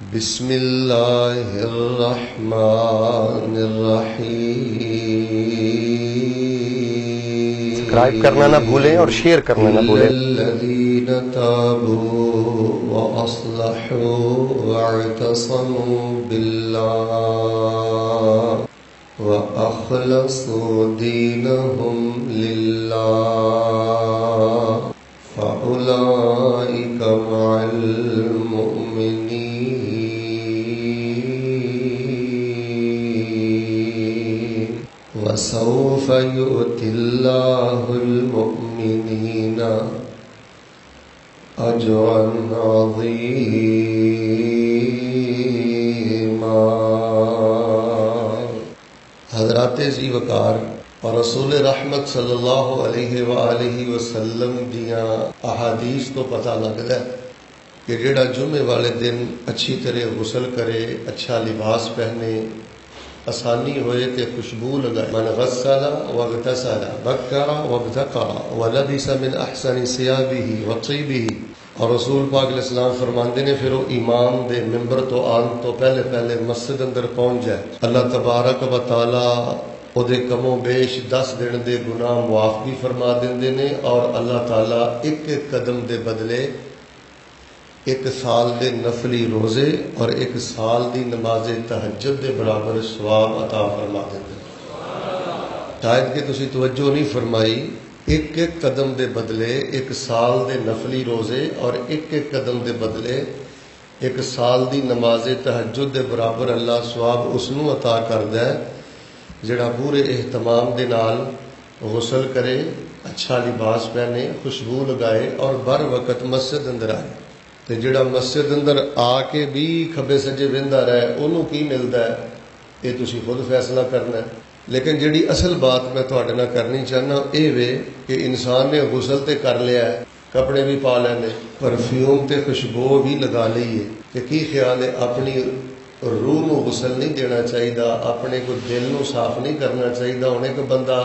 بسم اللہ الرحمن الرحیم۔ سبسکرائب کرنا نہ بھولیں اور شیئر کرنا نہ بھولیں۔ الذین تابوا واصلحوا واعتصموا باللہ واخلصوا دینہم للہ فاولئک مع المؤمنین وسوف يؤتي الله المؤمنين أجرا عظيما۔ حضرات ذی وقار اور رسول رحمت صلی اللہ علیہ وآلہ وسلم دیاں احادیث تو پتہ لگتا ہے کہ جڑا جمعے والے دن اچھی طرح غسل کرے، اچھا لباس پہنے، آسانی ہوئے تے خوشبو لگائے، من غسل واغتسل بکر وابتکر ولبس من احسن ثیابہ وطیبہ، اور رسول پاک علیہ السلام فرماندے نے پھر وہ امام دے ممبر تو آن تو پہلے مسجد اندر پہنچ جائے، اللہ تبارک و تعالی او دے کم و بیش 10 دن دے گناہ معاف بھی فرما دیندے نے، اور اللہ تعالی ایک قدم دے بدلے 1 سال دے نفلی روزے اور 1 سال دی نماز تہجد دے برابر ثواب عطا فرما دیندے۔ شاید کہ تسی توجہ نہیں فرمائی، 1 قدم دے بدلے 1 سال دے نفلی روزے اور 1 قدم دے بدلے 1 سال دی نماز تہجد دے برابر اللہ ثواب اس نو عطا کردا ہے جڑا پورے اہتمام دے نال غسل کرے، اچھا لباس پہنے، خوشبو لگائے اور بر وقت مسجد اندر آئے۔ تے جڑا مسجد اندر آ کے بھی کھبے سجے ویندا رہے انہوں کی ملدا ہے، یہ تسی خود فیصلہ کرنا ہے۔ لیکن جڑی اصل بات میں تہاڈے نال کرنی چاہنا اے وے کہ انسان نے غسل تے کر لیا ہے، کپڑے بھی پا لینے، پرفیوم تے خوشبو بھی لگا لی ہے، تے کی خیال ہے اپنی روح نو غسل نہیں دینا چاہیے، اپنے کو دل نو صاف نہیں کرنا چاہیے۔ ہن ایک بندہ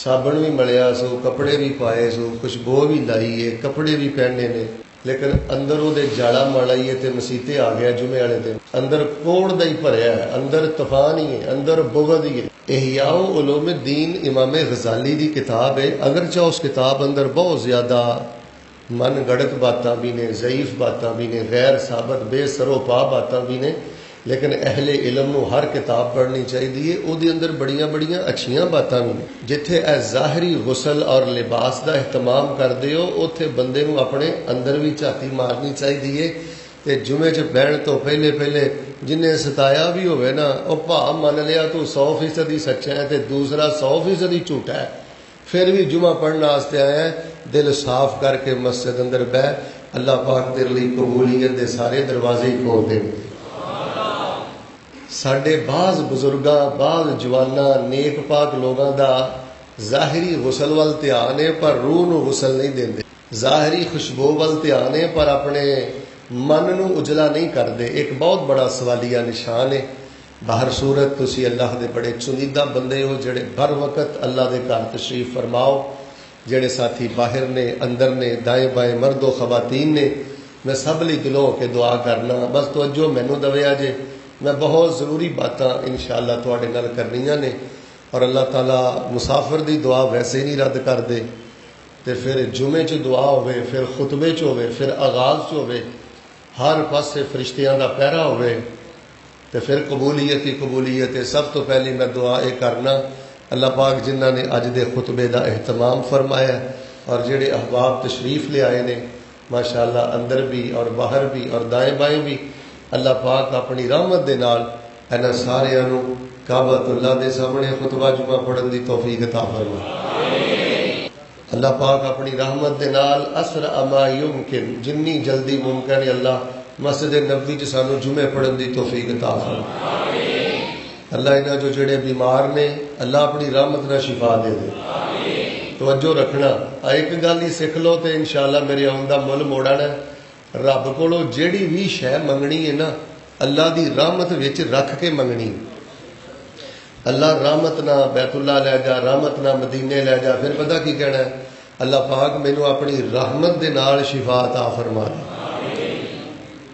صابن بھی ملیا سو، کپڑے بھی پائے سو، خوشبو بھی لائی ہے، کپڑے بھی پہنے نے، لیکن اندر وہ جاڑا ماڑائیے تے مسیتے آ گیا جمعے والے دن، اندر کوڑ دا ہی بھریا ہے، اندر طوفان ہی ہے، اندر بغض ہی ہے۔ احیاء علوم الدین امام غزالی دی کتاب ہے، اگرچہ اس کتاب اندر بہت زیادہ من گڑت باتاں بھی نے، ضعیف باتاں بھی نے، غیر ثابت بے سر و پا باتاں بھی نے، لیکن اہل علم نو ہر کتاب پڑھنی چاہیے، او دی اندر بڑیاں اچھیاں باتاں بھی نے۔ جتھے اے ظاہری غسل اور لباس دا اہتمام کردے ہو اوتھے بندے نو اپنے اندر بھی جھاتی مارنی چاہیے، تے جمعے چ بہن تو پہلے جنہیں ستایا بھی ہوئے نا او بھا من لیا تو 100% ہی سچا ہے تے دوسرا 100% ہی جھوٹا ہے، پھر بھی جمعہ پڑھنا واسطے آیا ہے، دل صاف کر کے مسجد اندر بہ، اللہ پاک تیرے لیے قبولیت دے سارے دروازے ہی کھول دیں۔ ساڈے بعض بزرگاں، بعض جواناں، نیک پاک لوگاں دا ظاہری غسل وال دھیان ہے پر روح نو غسل نہیں دیندے، ظاہری خوشبو وال دھیان ہے پر اپنے من نو اجلا نہیں کردے۔ ایک بہت بڑا سوالیہ نشان ہے۔ باہر صورت تسی اللہ دے بڑے چنیدہ بندے ہو جڑے بر وقت اللہ دے گھر تشریف فرماؤ، جڑے ساتھی باہر نے، اندر نے، دائیں بائیں مرد و خواتین نے، میں سب لی دلوں کے دعا کرنا، بس توجہ مینوں دویا جے، میں بہت ضروری باتاں انشاءاللہ تواڈے نال کرنیاں نے، اور اللہ تعالیٰ مسافر دی دعا ویسے ہی نہیں رد کر دے، تے پھر جمعے چ دعا ہوئے، پھر خطبے چ ہوئے، پھر آغاز چ ہوئے، ہر پاسے فرشتیاں دا پہرا ہوئے، تے پھر قبولیت ہی قبولیت ہے۔ سب تو پہلی میں دعا اے کرنا اللہ پاک جنہاں نے اج دے خطبے دا اہتمام فرمایا اور جڑے احباب تشریف لے آئے نے ماشاءاللہ اندر بھی اور باہر بھی اور دائیں بائیں بھی، اللہ پاک اپنی رحمت دے نال انہاں ساریاں نو کعبۃ اللہ دے سامنے خطبہ جمعہ پڑھن دی توفیق عطا فرمائے۔ اللہ پاک اپنی رحمت دے نال اسرع ما یمکن، جنی جلدی ممکن ہے اللہ مسجد نبوی چ سانو جمعے پڑھن دی توفیق عطا فرمائے۔ اللہ انہاں جو جڑے بیمار نے اللہ اپنی رحمت نال شفا دے دے۔ توجہ رکھنا، ایک گل ہی سکھ لو تے انشاءاللہ میرے آن دا مل موڑنا ہے۔ رب کولو جیڑی بھی شے منگنی ہے نا اللہ دی رحمت وچ رکھ کے منگنی۔ اللہ رحمت نہ بیت اللہ لے جا، رحمت نہ مدینے لے جا، پھر پتہ کی کہنا ہے اللہ پاک مینوں اپنی رحمت دے نال شفا عطا فرما دے۔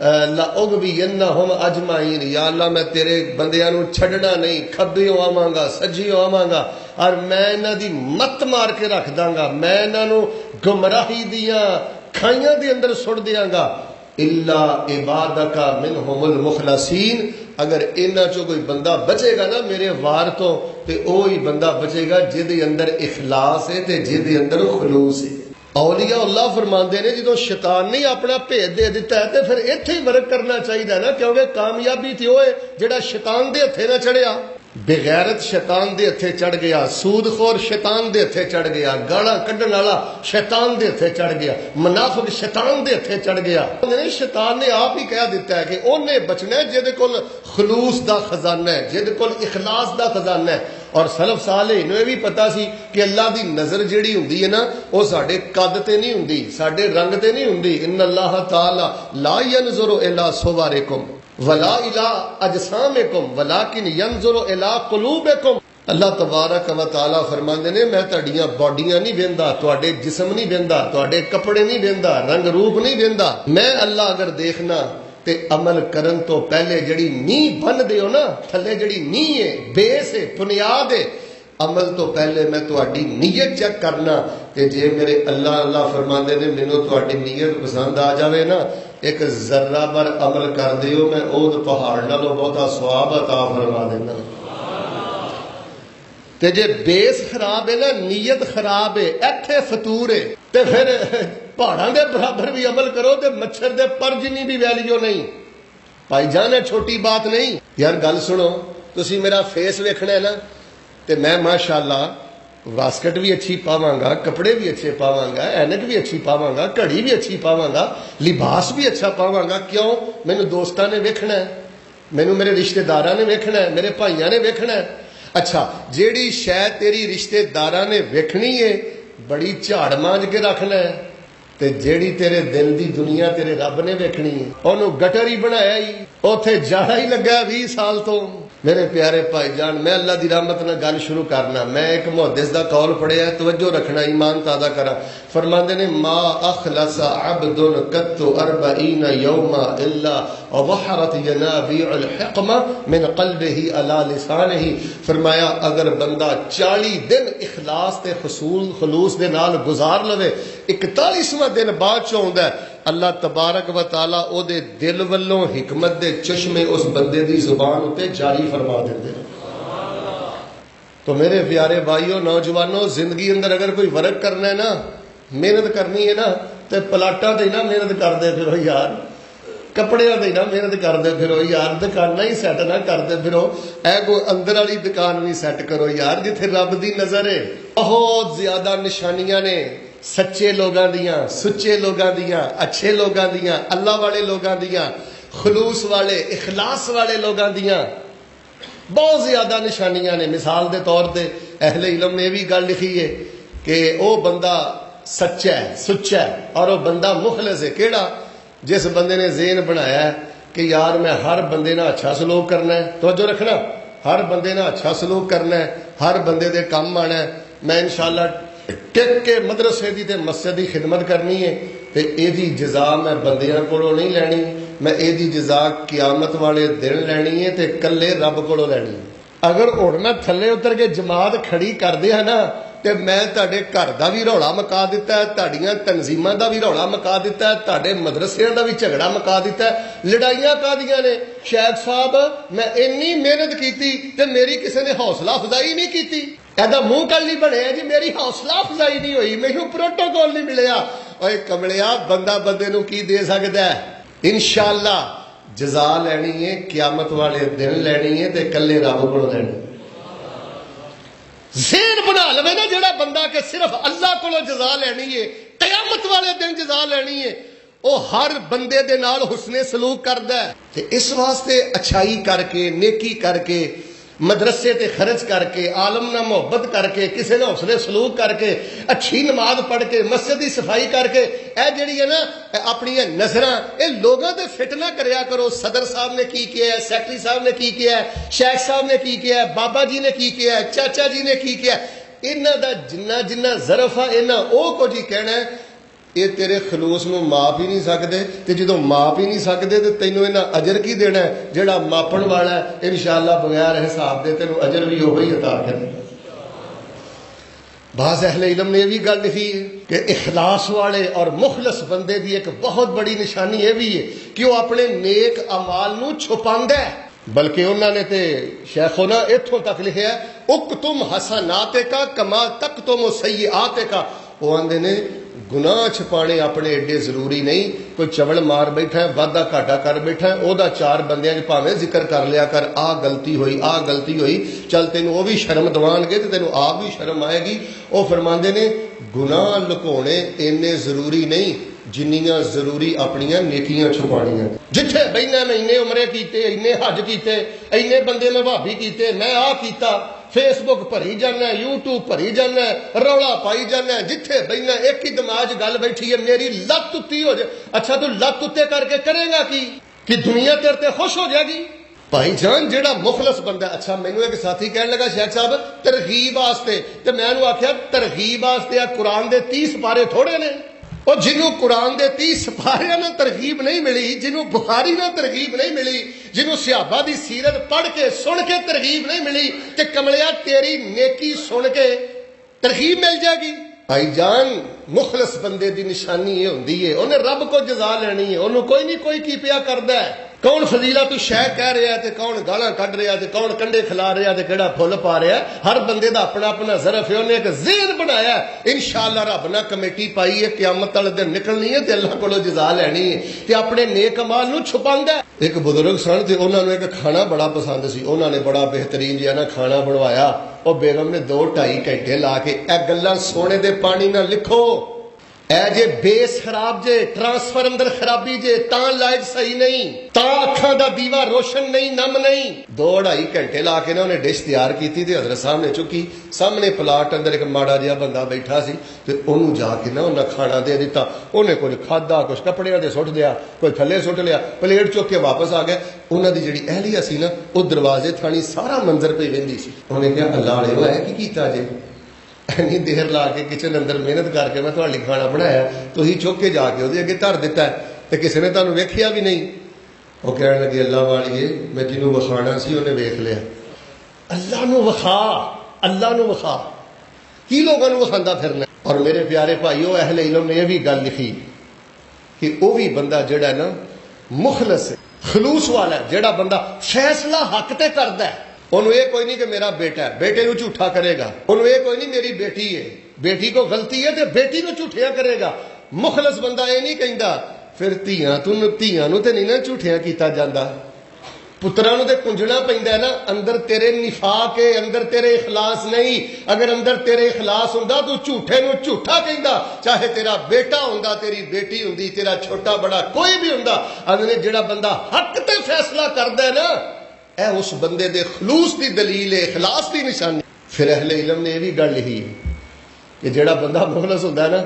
لَأُغْوِيَنَّهُمْ اجمعین، یا اللہ میں تیرے بندیاں نو چھڈنا نہیں، کھبیوں آواں گا سجیوں آواں گا، اور میں انہاں دی مت مار کے رکھ داں گا، میں انہاں نو گمراہی دیاں کھائیاں دے اندر سٹ دیاں گا، الا عبادک منہم المخلصین، اگر انہاں چوں کوئی بندہ بچے گا نا میرے وار تو تے وہی بندہ بچے گا جدے اندر اخلاص ہے تے جدے اندر خلوص ہے۔ اولیاء اللہ فرماندے نے جدوں شیطان نے اپنا بھید دے دیتا ہے تے پھر ایتھے ہی ورک کرنا چاہیے نا، کیونکہ کامیابی تے ہوئے جڑا شیطان دے ہتھے نہ چڑھیا، بغیرت شیطان دے ہتھے چڑھ گیا، سود خور شیطان دے ہتھے چڑھ گیا، گالاں کڈن والا شیطان دے ہتھے چڑھ گیا، منافق شیطان دے ہتھے چڑھ گیا۔ شیطان نے آپ ہی کہہ دیتا ہے کہ اونے بچنا ہے جہدے کول خلوص دا خزانہ ہے، جہدے کول اخلاص دا خزانہ ہے۔ اور سلف صالح انہوں یہ بھی پتا سی کہ اللہ دی نظر جیڑی ہوندی ہے نا وہ ساڈے قد تے نہیں ہوندی، ساڈے رنگ تے نہیں ہوندی، ان اللہ تعالی لا ينظر الى صورکم ولا الى اجسامکم ولکن ينظر الى قلوبکم۔ اللہ تبارک و تعالی فرماندے نے میں تہاڈیاں باڈیاں نہیں ویندا، تہاڈے جسم نہیں ویندا، تہاڈے کپڑے نہیں ویندا، رنگ روپ نہیں ویندا، میں اللہ اگر دیکھنا تے عمل کرن تو پہلے جڑی نیہ بن دیو نا، تھلے جڑی نیہ ہے، بیس ہے، بنیاد ہے، عمل تو پہلے میں تہاڈی نیت چیک کرنا، تے جے میرے اللہ فرماندے نے مینوں تہاڈی نیت پسند آ جاوے نا، ایک ذرہ بر عمل کر دیو میں اود پہاڑ نالوں بہتا ثواب عطا فرما دینا۔ تے جے بیس خراب ہے نا، نیت خراب ہے، ایتھے فطور ہے، تے پھر پہاڑاں دے برابر بھی عمل کرو تے مچھر دے پر جنی بھی ویلیو نہیں۔ بھائی جان ہے چھوٹی بات نہیں یار، گل سنو، تسی میرا فیس ویکھنا ہے نا تے میں ماشاءاللہ واسکٹ بھی اچھی پاواں گا، کپڑے بھی اچھے پاواں گا، اینک بھی اچھی پاواں گا، گھڑی بھی اچھی پاواں گا، لباس بھی اچھا پاواں گا، کیوں؟ مینوں دوستاں نے ویکھنا ہے، مینوں میرے رشتہ داراں نے ویکھنا ہے، میرے بھائیاں نے ویکھنا ہے۔ اچھا جیڑی شے تیری رشتہ داراں نے ویکھنی ہے بڑی جھاڑ مانج کے رکھنا ہے، تے جیڑی تیرے دل دی دنیا تیرے رب نے ویکھنی ہے اونوں گٹر ہی بنایا ہی، اوتھے جاڑا ہی لگا 20 سال تو۔ میرے پیارے بھائی جان، میں اللہ دی رحمت نہ گل شروع کرنا، میں ایک محدث دا قول پڑھیا ہے، توجہ رکھنا، ایمان تازہ کرا۔ فرماندے نے ما اخلص عبد قط 40 یوما الا وظهرت ينابيع الحكمه من قلبه على لسانه۔ فرمایا اگر بندہ 40 دن اخلاص تے خلوص دے نال گزار لوے، 41واں دن بعد چ ہوندا ہے اللہ تبارک و تعالی او دے دل والوں حکمت دے چشمے اس بندے دی زبان اتے جاری فرما دیندے۔ تو میرے پیارے بھائیو نوجوانوں، زندگی اندر اگر کوئی ورک کرنا ہے نا، محنت کرنی ہے نا، تے پلاٹاں تے نہ محنت کردے پھرو یار، کپڑیاں تے نہ محنت کردے پھرو یار، دکاناں ہی سیٹ نہ کردے پھرو، اے کوئی اندر والی دکان بھی سیٹ کرو یار جتھے رب دی نظر ہے۔ بہت زیادہ نشانیاں نے سچے لوگاں دیاں، سچے لوگاں دیاں، اچھے لوگاں دیاں، اللہ والے لوگاں دیاں، خلوص والے اخلاص والے لوگاں دیاں بہت زیادہ نشانیاں نے۔ مثال دے طور تے اہل علم نے بھی گل لکھی ہے کہ او بندہ سچا ہے، سچا ہے، اور وہ بندہ مخلص ہے۔ کیڑا؟ جس بندے نے ذہن بنایا ہے کہ یار میں ہر بندے نہ اچھا سلوک کرنا ہے، توجہ رکھنا، ہر بندے نہ اچھا سلوک کرنا ہے، ہر بندے دے کام آنا ہے، میں انشاءاللہ ٹک کے مدرسے دی تے مسجد دی خدمت کرنی ہے، تے اے دی جزا میں بندیاں کولوں نہیں لینی، میں اے دی جزا قیامت والے دن لینی ہے تے کلے رب کولوں لینی ہے۔ اگر ہن میں تھلے اتر کے جماعت کھڑی کر دیا نا تے میں تہاڈے گھر دا بھی رولا مکا دیتا ہے، تہاڈیاں تنظیماں دا بھی رولا مکا دیتا ہے، تہاڈے مدرسیاں دا بھی جھگڑا مکا دیتا ہے۔ لڑائیاں کادیاں نے؟ شیخ صاحب میں اتنی محنت کیتی تے میری کسی نے حوصلہ افزائی نہیں کیتی، ایدا منہ کل نہیں بنیا جی میری حوصلہ افزائی نہیں ہوئی، مینوں پروٹوکول نہیں ملیا۔ اوے کملیا، بندہ بندے نو کی دے سکدا ہے؟ انشاءاللہ جزا لینی ہے قیامت والے دن لینی ہے تے کلے رب کولوں لینی۔ ذہن بنا لوے نا جڑا بندہ کہ صرف اللہ کولوں جزا لینی ہے، قیامت والے دن جزا لینی ہے، او ہر بندے دے نال حسن سلوک کردا ہے۔ تے اس واسطے اچھائی کر کے، نیکی کر کے، مدرسے تے خرچ کر کے، عالم نہ محبت کر کے، کسے نہ حسن سلوک کر کے، اچھی نماز پڑھ کے، مسجد دی صفائی کر کے، اے جڑی ہے نا اپنی نظراں اے لوگاں تے فٹ نہ کریا کرو۔ صدر صاحب نے کی کیا ہے، سیکٹری صاحب نے کی کیا ہے، شیخ صاحب نے کی کیا ہے، بابا جی نے کی کیا ہے، چاچا جی نے کی کیا ہے، انہاں دا جنہ جنہ ظرف ہے انہاں او کچھ ہی کہنا ہے۔ ਇਹ ਤੇਰੇ ਖਲੂਸ ਨੂੰ ਮਾਪ ਹੀ ਨਹੀਂ ਸਕਦੇ, ਤੇ ਜਦੋਂ ਮਾਪ ਹੀ ਨਹੀਂ ਸਕਦੇ ਤੇ ਤੈਨੂੰ ਇਹਨਾਂ ਅਜਰ ਕੀ ਦੇਣਾ ਹੈ? ਜਿਹੜਾ ਮਾਪਣ ਵਾਲਾ ਹੈ ਇਨਸ਼ਾਅੱਲਾ ਬਗੈਰ ਹਿਸਾਬ ਦੇ ਤੈਨੂੰ ਅਜਰ ਵੀ ਉਹੀ عطا ਕਰੇਗਾ। بعض اہل علم نے یہ بھی گل لکھی ہے کہ اخلاص والے اور مخلص بندے دی ایک بہت بڑی نشانی یہ بھی ہے کہ وہ اپنے نیک اعمال نو چھپاندا ہے، بلکہ انہوں نے تے شیخونا اتھوں تک لکھیا ہے اکتم حسناتک کما تکتم سیئاتک، وہ آندے نے گناہ چھپانے اپنے ایڈے ضروری نہیں، کوئی چوڑ مار بیٹھا ہے وعدہ گھاٹا کر بیٹھا ہے او دا چار بندیاں پاویں ذکر کر لیا کر آ غلطی ہوئی چل تینوں او بھی شرم دوان گے تے تینوں آپ بھی شرم آئے گی۔ او فرماندے نے گناہ لکونے اینے ضروری نہیں جنیاں ضروری اپنیاں نیکیاں چھپانیاں۔ جتھے بہنا میں انے عمرے کیتے، انے حج کیتے، انے بندے میں بھابی کیتے، میں آ کیتا، فیس بک بھری جانا ہے، یوٹیوب بھری جانا ہے، رولا پائی جانا ہے، جتھے بہنا ایک ہی دماغ گل بیٹھی ہے میری لت اتتی ہو جائے۔ اچھا تو لت اتتے کر کے کرے گا کی کہ دنیا تیرے تے خوش ہو جائے گی؟ بھائی جان جیڑا مخلص بندہ، اچھا مینوں ایک ساتھی کہنے لگا شیخ صاحب ترغیب واسطے، تے میں انہوں آکھیا ترغیب واسطے قرآن دے 30 پارے تھوڑے نے، اور جنہوں قرآن دے 30 پاریاں نہ ترغیب نہیں ملی، جنہوں بخاری نہ ترغیب نہیں ملی، جنہوں صحابہ دی سیرت پڑھ کے سن کے ترغیب نہیں ملی، تے کملیا تیری نیکی سن کے ترغیب مل جائے گی؟ بھائی جان مخلص بندے دی نشانی یہ ہوندی ہے انہیں رب کو جزا لینی ہے، انہوں کوئی نہیں کوئی کی پیا کردا ہے، کون فضیلت شے کہہ رہا ہے تے کون گالاں کڈ رہا ہے تے کون کنڈے کھلا رہا ہے تے کیڑا پھل پا رہا ہے، ہر بندے دا اپنا اپنا ظرف ہے، انہیں ایک ذہن بنایا ہے، انشاءاللہ رب نے کمیٹی پائی ہے قیامت والے دن نکلنی ہے تے اللہ کولوں جزا لینی ہے، تے اپنے نیک اعمال نو چھپاندا ہے۔ ایک بزرگ سن تے انہاں نوں ایک کھانا بڑا پسند سی، انہاں نے بڑا بہترین جہا نا کھانا بنوایا، اور بیگم نے 2-2.5 گھنٹے لا کے اے گلاں سونے دے پانی نہ لکھو، اے جے بیس خراب جے، ٹرانسفر اندر خرابی جے، تاں لائٹ صحیح نہیں، تاں اکھاں دا دیوا روشن نہیں، نم نہیں۔ 2-2.5 گھنٹے لا کے انہوں نے ڈش تیار کیتی تے حضرت صاحب نے چکی، سامنے پلاٹ اندر ایک ماڑا جہا بندہ بیٹھا سی تے انہوں جا کے نا انہاں کھانا دے دیتا، انہیں کچھ کھادا، کچھ کپڑے تے سٹ دیا، کوئی تھلے سٹ لیا، پلیٹ چک کے واپس آ گیا۔ انہاں دی جڑی اہلیہ سی نا وہ دروازے تھانی سارا منظر پہ ویندی سی، انہیں کہا اللہ والے وہ ہے کی کیتا جے؟ اینی دیر لا کے کچن اندر محنت کر کے میں تہاڈی کھانا بنایا تو ہی چک کے جا کے وہ اگے دھر دیتا ہے تے کسی نے تانوں ویکھیا بھی نہیں۔ وہ کہنے لگے اللہ والیے میں جنوں وکھانا سی انہیں ویکھ لیا۔ اللہ نو وکھا، اللہ نو وکھا، کی لوگوں نو وکھاندا پھرنا؟ اور میرے پیارے بھائیو اہل علم نے یہ بھی گل لکھی کہ وہ بھی بندہ جڑا ہے نا مخلص ہے، خلوص والا ہے، جڑا بندہ فیصلہ حق تے کردا ہے، انہوں یہ کوئی نہیں کہ میرا بیٹا ہے بیٹے نو جھوٹا کرے گا، انہوں یہ کوئی نہیں میری بیٹی ہے بیٹی کو غلطی ہے تے بیٹی نو جھوٹیاں کرے گا۔ مخلص بندہ یہ نہیں کہندا پھر تیاں نو تے نہیں نا جھوٹیاں کیتا جاندا، پتراں نو تے کنجنا پیندا ہے نا، اندر تیرے نفاق ہے، اندر تیرے اخلاص نہیں، اگر اندر تیرے اخلاص ہوندا تو جھوٹے نو جھوٹا کہندا، چاہے تیرا بیٹا ہوندا، تیری بیٹی ہوندی، تیرا چھوٹا بڑا کوئی بھی ہوندا، اندر جڑا بندہ حق تے فیصلہ کردا ہے نا اے اس بندے دے خلوص دی دلیل ہے، اخلاص دی نشانی۔ پھر اہل علم نے یہ بھی گل لکھی کہ جڑا بندہ مخلص ہوندا ہے نا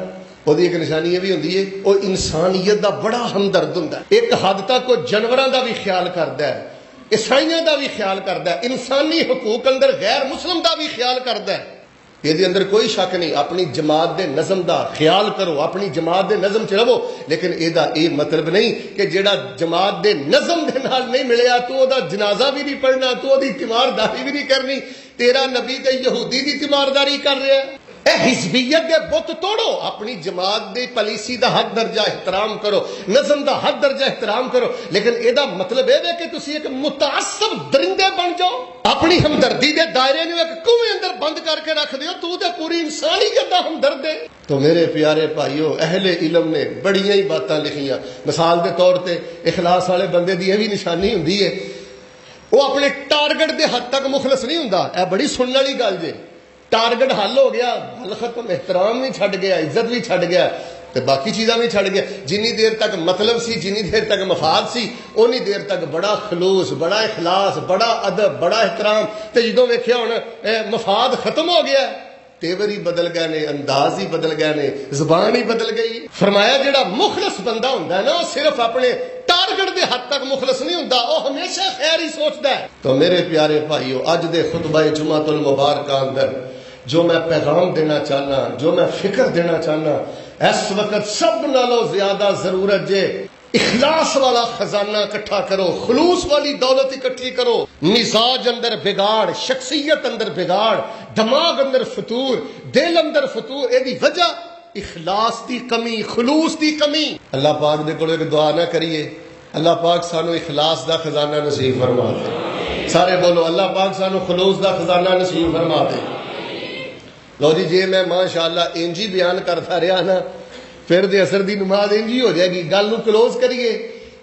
وہ ایک نشانی یہ بھی ہوندی ہے وہ انسانیت دا بڑا ہمدرد ہوندا ہے، ایک حد تک وہ جانوراں دا بھی خیال کردا ہے، عیسائیاں دا بھی خیال کردا ہے، انسانی حقوق اندر غیر مسلم دا بھی خیال کردا ہے۔ یہ اندر کوئی شک نہیں، اپنی جماعت دے نظم دا خیال کرو، اپنی جماعت دے نظم چ رہو، لیکن یہ مطلب نہیں کہ جڑا جماعت دے نظم دے نال نہیں ملیا تو او دا جنازہ بھی نہیں پڑھنا، تو او دی تیمارداری بھی نہیں کرنی، تیرا نبی تے یہودی دی تیمارداری کر رہا ہے۔ اے حزبیت دے بت توڑو، اپنی جماعت دے پالیسی دا حد درجہ احترام کرو، نظم دا حد درجہ احترام کرو، لیکن اے دا مطلب اے کہ تسی ایک متعصب درندے بن جاؤ، اپنی ہمدردی دے دائرے نو ایک کنویں اندر بند کر کے رکھ دیو، تو تے پوری انسانیت دا ہمدرد ہے۔ تو میرے پیارے بھائیو اہل علم نے بڑیاں ہی باتاں لکھیاں، مثال دے طور تے اخلاص والے بندے دی یہ بھی نشانی ہوندی ہے وہ اپنے ٹارگٹ دے حد تک مخلص نہیں ہوندا، اے بڑی سنن والی گل جے، ٹارگٹ حل ہو گیا گل ختم، احترام بھی چھڈ گیا، عزت بھی چھڈ گیا تے باقی چیزاں بھی چھڈ گیا، جنی دیر تک مطلب سی، جنی دیر تک مفاد سی، اونی دیر تک بڑا خلوص، بڑا اخلاص، بڑا ادب، بڑا احترام، تے جدوں ویکھیا ہن مفاد ختم ہو گیا، تیور ہی بدل گئے نے، انداز ہی بدل گئے نے، زبان ہی بدل گئی۔ فرمایا جڑا مخلص بندہ ہوندا ہے نا وہ صرف اپنے ٹارگٹ دے حد تک مخلص نہیں ہوندا، وہ ہمیشہ خیر ہی سوچدا ہے۔ تو میرے پیارے بھائیو اج دے خطبہ جمعۃ المبارکہ اندر جو میں پیغام دینا چاہنا، جو میں فکر دینا چاہنا اس وقت سب نالوں زیادہ ضرورت جے اخلاص والا خزانہ اکٹھا کرو، خلوص والی دولت اکٹھی کرو. مزاج اندر بگاڑ، شخصیت اندر بگاڑ، دماغ اندر فتور، دل اندر فتور، یہ وجہ اخلاص دی کمی، خلوص دی کمی. اللہ پاک دے کولے ایک دعا نہ کریے، اللہ پاک سانو اخلاص دا خزانہ نصیب فرما دے. سارے بولو اللہ پاک سانو خلوص دا خزانہ نصیب فرما دے. لو جی میں ماشاءاللہ انجی بیان کرتا رہا نا پھر دے اثر دی نماز انجی ہو جائے گی. گل نو کلوز کریے.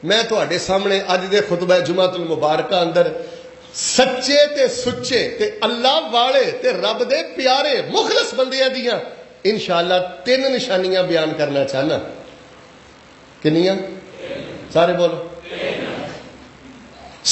میں تواڈے سامنے اج دے خطبہ جمعۃ المبارکہ اندر سچے تے سچے تے اللہ والے تے رب دے پیارے مخلص بندیاں دیاں انشاءاللہ 3 نشانیاں بیان کرنا چاہنا. کنیاں؟ سارے بولو.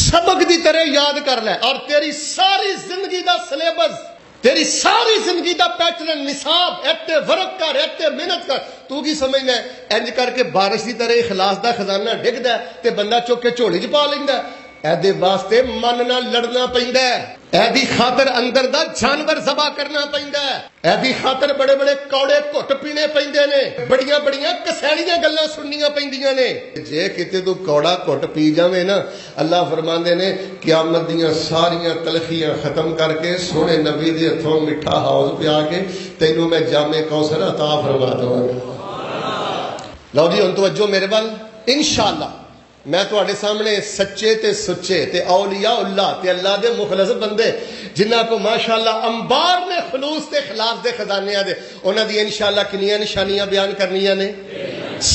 سبق دی طرح یاد کر لے اور تیری ساری زندگی دا سلیبس، تیری ساری زندگی دا پیٹرن، نصاب ایتے ورک کر، ایتے محنت کر. تو کی سمجھنا ہے انج کر کے بارش دی طرح اخلاص دا خزانہ ڈگدا ہے تے بندہ چک کے جھولی چ پا لیندا ہے. ایدے واسطے من نال لڑنا پیندا ہے، ایدی خاطر اندر دا جانور ذبح کرنا پیندا ہے، ایدی خاطر بڑے بڑے کوڑے گھٹ پینے پیندے نے، بڑیاں بڑیاں کسیڑیاں گلاں سننیاں پیندیاں نے. جے کتے تو کوڑا گھٹ پی جاویں نا، اللہ فرماندے نے قیامت دیاں ساریاں تلخیاں ختم کر کے سونے نبی دے ہتھوں میٹھا حوض پیا کے تینوں میں جام کوثر عطا فرما دواں گا. لو جی ہن توجہ میرے ول. انشاءاللہ میں تواڈے سامنے سچے تے سچے تے اولیاء اللہ تے اللہ دے مخلص بندے جنہاں کو ماشاءاللہ انبار نے خلوص تے اخلاص دے خزانے دے، انہاں دی انشاءاللہ کنیاں نشانیاں بیان کرنیاں نے،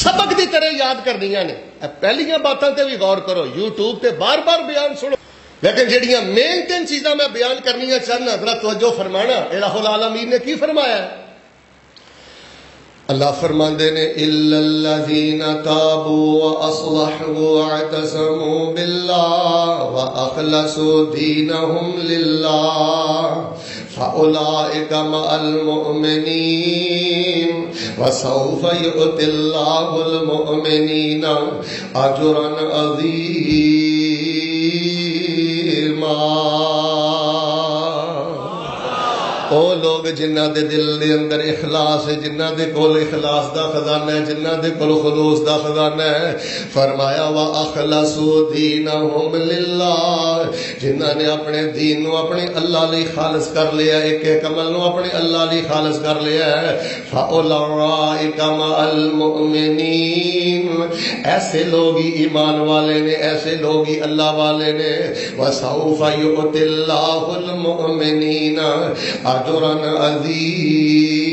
سبق دی طرح یاد کرنیاں نے. پہلیاں باتاں تے بھی غور کرو، یوٹیوب تے بار بار بیان سنو، لیکن جہڑیاں مین 3 چیزاں میں بیان کرنیاں چاہنا ذرا توجہ فرمانا. الہ العالمین نے کی فرمایا ہے؟ اللہ فرماندے نے الا الذین تابوا واصلحوا واعتصموا باللہ واخلصوا دینہم للہ فاولئک مع المؤمنین وسوف یؤتی اللہ المؤمنین اجرا عظیما. او لوگ جنہ دے دل دے اندر اخلاص ہے، جنہ دے کول اخلاص دا خزانہ ہے، جنہ دے کول خلوص دا خزانہ ہے، فرمایا وَأَخْلَصُوا دِينَهُمْ لِلَّهِ، جنہ نے اپنے دین نو اپنے اللہ لئی خالص کر لیا، ایک ایک عمل نو اپنے اللہ لئی خالص کر لیا ہے. فَأُولَئِكَ مَعَ الْمُؤْمِنِينَ، ایسے لوگ ہی ایمان والے نے، ایسے لوگ ہی اللہ والے نے. وَسَوْفَ يُؤْتِ اللَّهُ الْمُؤْمِنِينَ اجرا عظیما،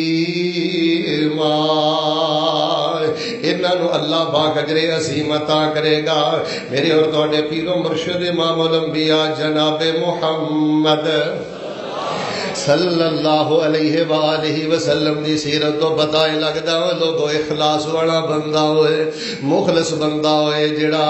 انہاں نو اللہ پاک اجر عظیم عطا کرے گا. میرے اور تواڈے پیر و مرشد امام الانبیاء جناب محمد صلی اللہ علیہ وآلہ وسلم دی سیرت تو پتہ لگدا لوگو اخلاص والا بندہ ہوئے، مخلص بندہ ہوئے، جڑا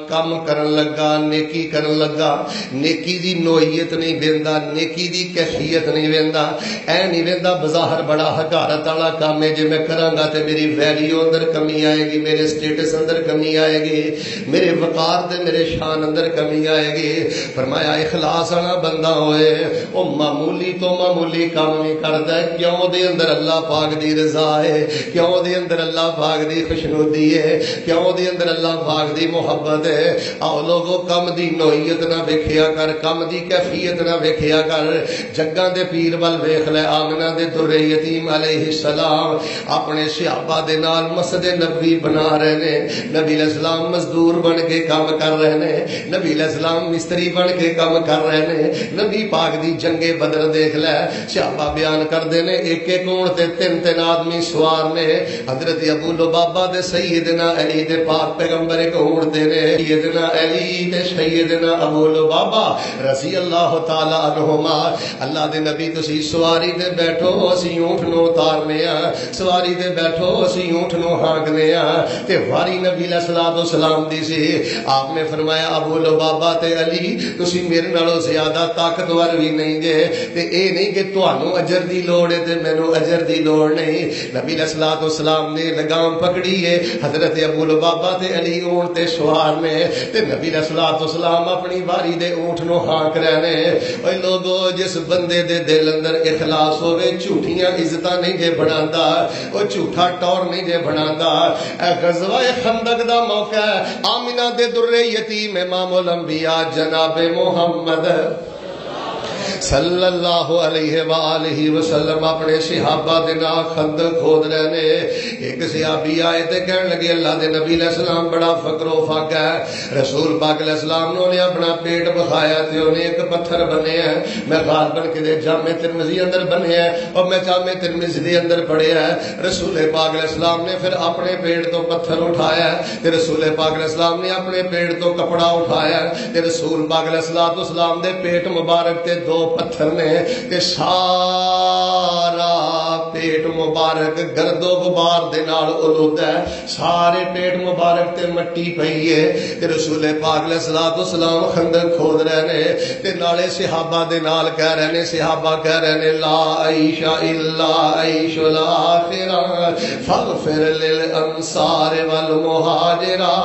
کم کرن لگا، نیکی کرن لگا، نیکی دی نوعیت نہیں ویندا، نیکی دی کیفیت نہیں ویندا. اے نہیں ویندا بظاہر بڑا حقارت والا کام ہے، جے میں کراں گا تے میری ویلیو اندر کمی آئے گی، میرے سٹیٹس اندر کمی آئے گی، میرے وقار تے میرے شان اندر کمی آئے گی. فرمایا اخلاص والا بندہ ہوئے او معمولی تو معمولی کام نہیں کردا ہے. کیوں دے اندر اللہ پاک دی رضا ہے، کیوں دے اندر اللہ پاک دی خوشنودی ہے، کیوں دے اندر اللہ پاک دی محبت ہے. آؤ لوگو کم دی نوعیت نہ ویکھیا کر، کم دی کیفیت نہ ویکھیا کر. جگاں دے پیر ول ویکھ لے، آمنہ دے در یتیم علیہ السلام اپنے صحابہ دے نال مسجد نبوی بنا رہے نے. نبی علیہ السلام مزدور بن کے کام کر رہے نے، نبی علیہ السلام مستری بن کے کام کر رہے نے. نبی پاک دی جنگ بدر دیکھ لے، صحابہ بیان کردے نے ایک ایک اونٹ تے 3 آدمی سوار نے. حضرت ابو لبابہ دے سیدنا علی دے پاک پیغمبر ایک اونٹ دے نے، سیدنا علی تے سیدنا ابو لبابہ رضی اللہ تعالی عنہما. اللہ دے نبی تسی سواری تے بیٹھو اسی اونٹ نو اتارنے آ، سواری تے بیٹھو اسی اونٹ نو ہانکنے آ. تے واری نبی علیہ الصلوۃ والسلام دی سی. آپ نے فرمایا ابو لبابہ تے علی تسی میرے نالوں زیادہ طاقتور بھی نہیں جے، تے اے نہیں کہ تانوں اجر دی لوڑ ہے تے مینوں اجر دی لوڑ نہیں. نبی علیہ الصلوۃ والسلام نے لگام پکڑی ہے, حضرت ابو لبابہ تے علی اونٹ تے سوار نے, تے نبی علیہ الصلوۃ والسلام اپنی باری دے اونٹ نو ہانک رہے نے. اوے لوگو, جس بندے دے دل اندر اخلاص ہوے, جھوٹیاں عزتاں نہیں جے بناندا, او جھوٹا ٹور نہیں جے بناندا. اے غزوہ خندق دا موقع ہے, آمنہ دے در یتیم امام الانبیاء جناب محمد صلی اللہ علیہ وآلہ وسلم اپنے صحابہ دے نال خندق کھود رہے نے. ایک صحابی آئے تے کہن لگے, اللہ دے نبی علیہ السلام بڑا فقر و فاقہ ہے. رسول پاک علیہ السلام نے اپنا پیٹ بخایا تے انہیں ایک پتھر بنے ہیں. میں غالباً کدے جامع ترمذی اندر بنے ہیں اور میں جامع ترمذی دے اندر پڑھیا ہے. رسول پاک علیہ السلام نے پھر اپنے پیٹ تو پتھر اٹھایا تے رسول پاک علیہ السلام نے اپنے پیٹ تو کپڑا اٹھایا تے رسول پاک علیہ السلام دے پیٹ مبارک تے دو پتھر نے کہ سارا پیٹ مبارک گرد و غبار دے نال اولودا ہے. سارے پیٹ مبارک تے مٹی پئی ہے تے رسول پاک علیہ الصلوۃ والسلام خندق کھود رہے نے تے نالے صحابہ دے نال کہہ رہے نے, صحابہ کہہ رہے نے, لا عیش الا عیش الاخرہ فاغفر للانصار والمہاجرہ.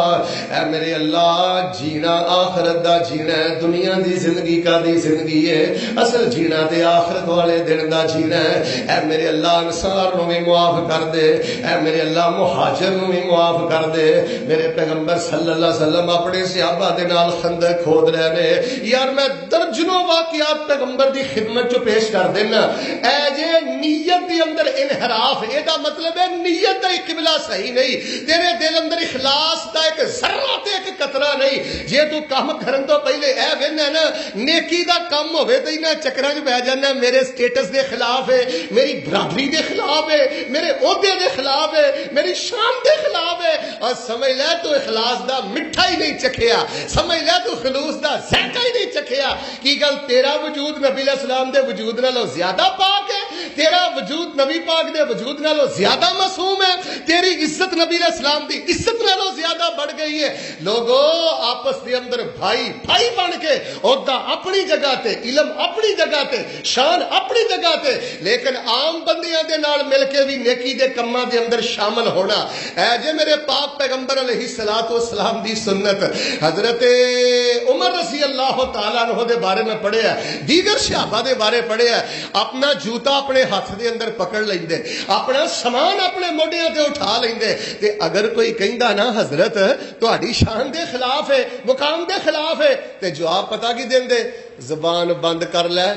اے میرے اللہ, جینا آخرت دا جینا ہے, دنیا دی زندگی کا دی زندگی ہے, اصل جینا تے آخرت والے دن دا جینا ہے. اے میرے اللہ, انصار نو بھی معاف کر دے, اے میرے اللہ مہاجر نو بھی معاف کر دے. میرے پیغمبر صلی اللہ علیہ وسلم اپنے صحابہ دے نال خندق کھود رہے نے. یار میں درجنوں واقعات پیغمبر دی خدمت چ پیش کر دینا. اے جے نیت دی اندر انحراف, اے دا مطلب ہے نیت دا قبلہ صحیح نہیں, تیرے دل اندر اخلاص دا ایک ذرہ تے ایک قطرہ نہیں. جے تو کام کرن تو پہلے اے وینا نا نیکی دا کام ہوے تے انہاں چکراں وچ بہ جانا, میرے سٹیٹس دے خلاف ہے, میری برادری دے خلاف ہے, میرے عہدے دے خلاف ہے, میری شان دے خلاف ہے. اور سمجھ لے تو اخلاص دا مٹھا ہی نہیں چکھیا, سمجھ لے تو خلوص دا ذائقہ ہی نہیں چکھیا. کی گل تیرا وجود نبی علیہ السلام دے وجود نالوں زیادہ پاک ہے, تیرا وجود نبی پاک دے وجود نالوں زیادہ معصوم ہے, تیری عزت نبی علیہ السلام دی عزت نالوں زیادہ بڑھ گئی ہے. لوگو آپس دے اندر بھائی بھائی بن کے, عہدہ اپنی جگہ تے, علم اپنی جگہ تے, شان اپنی جگہ تے, لیکن عام بندیاں دے نال مل کے بھی نیکی دے کماں دے اندر شامل ہونا. اے جے میرے پاک پیغمبر علیہ الصلوۃ والسلام دی سنت. حضرت عمر رضی اللہ تعالیٰ عنہ دے بارے میں پڑھیا, دیگر صحابہ دے بارے پڑھیا. اپنا جوتا اپنے ہاتھ دے اندر پکڑ لیندے, اپنا سامان اپنے موڈیاں تے اٹھا لیندے, تے اگر کوئی کہندا نا حضرت تہاڈی شان دے خلاف ہے, مقام دے خلاف ہے, تے جواب پتہ کی دیندے, زبان بند کر لے,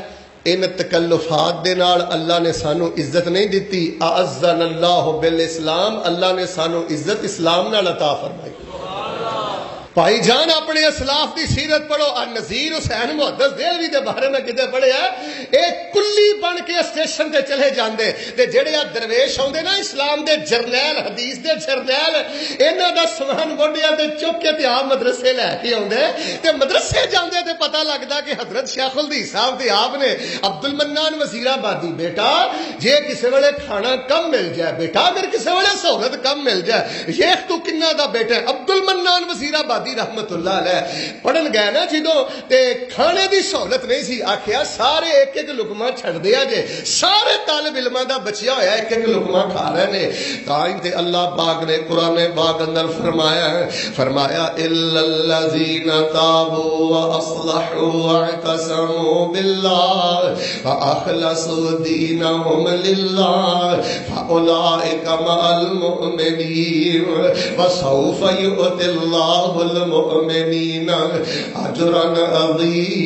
ان تکلفات دے نال اللہ نے سانو عزت نہیں دیتی. اعزنا اللہ بالاسلام, اللہ نے سانو عزت اسلام نال عطا فرمائی. بھائی جان اپنے اسلاف دی سیرت پڑھو. نذیر حسین محدث دہلوی دے بارے میں کتے پڑھیا, اے کلی بن کے اسٹیشن تے چلے جاندے, تے جڑے درویش ہوندے نا اسلام دے جرنیل, حدیث دے جرنیل, انہاں دا سامان گوڈیاں تے چک کے تے آپ مدرسے لے کے اوندے, تے مدرسے جاندے تے پتہ لگدا کہ حضرت شیخ الحدیث صاحب تے آپ نے عبد المنان وزیر آبادی, بیٹا جے کسے ویلے کھانا کم مل جائے, بیٹا اگر کسے ویلے سہولت کم مل جائے, شیخ تو کنہ دا بیٹا ہے عبد المنان وزیر آبادی رحمت اللہ علیہ. پڑھن گئے نا جدوں تے کھانے دی سہولت نہیں سی, آکھیا سارے ایک ایک لقمہ چھڈ دیا جے, سارے طالب علماں دا بچیا ہویا ایک ایک لقمہ کھا رہے نے. تائیں تے اللہ پاک نے قرآن پاک اندر فرمایا الا الذین تابوا واصلحوا واعتصموا باللہ فاخلصوا دینہم للہ فاولئک مع المؤمنین وسوف یؤتی اللہ المؤمنین اجرا عظیما.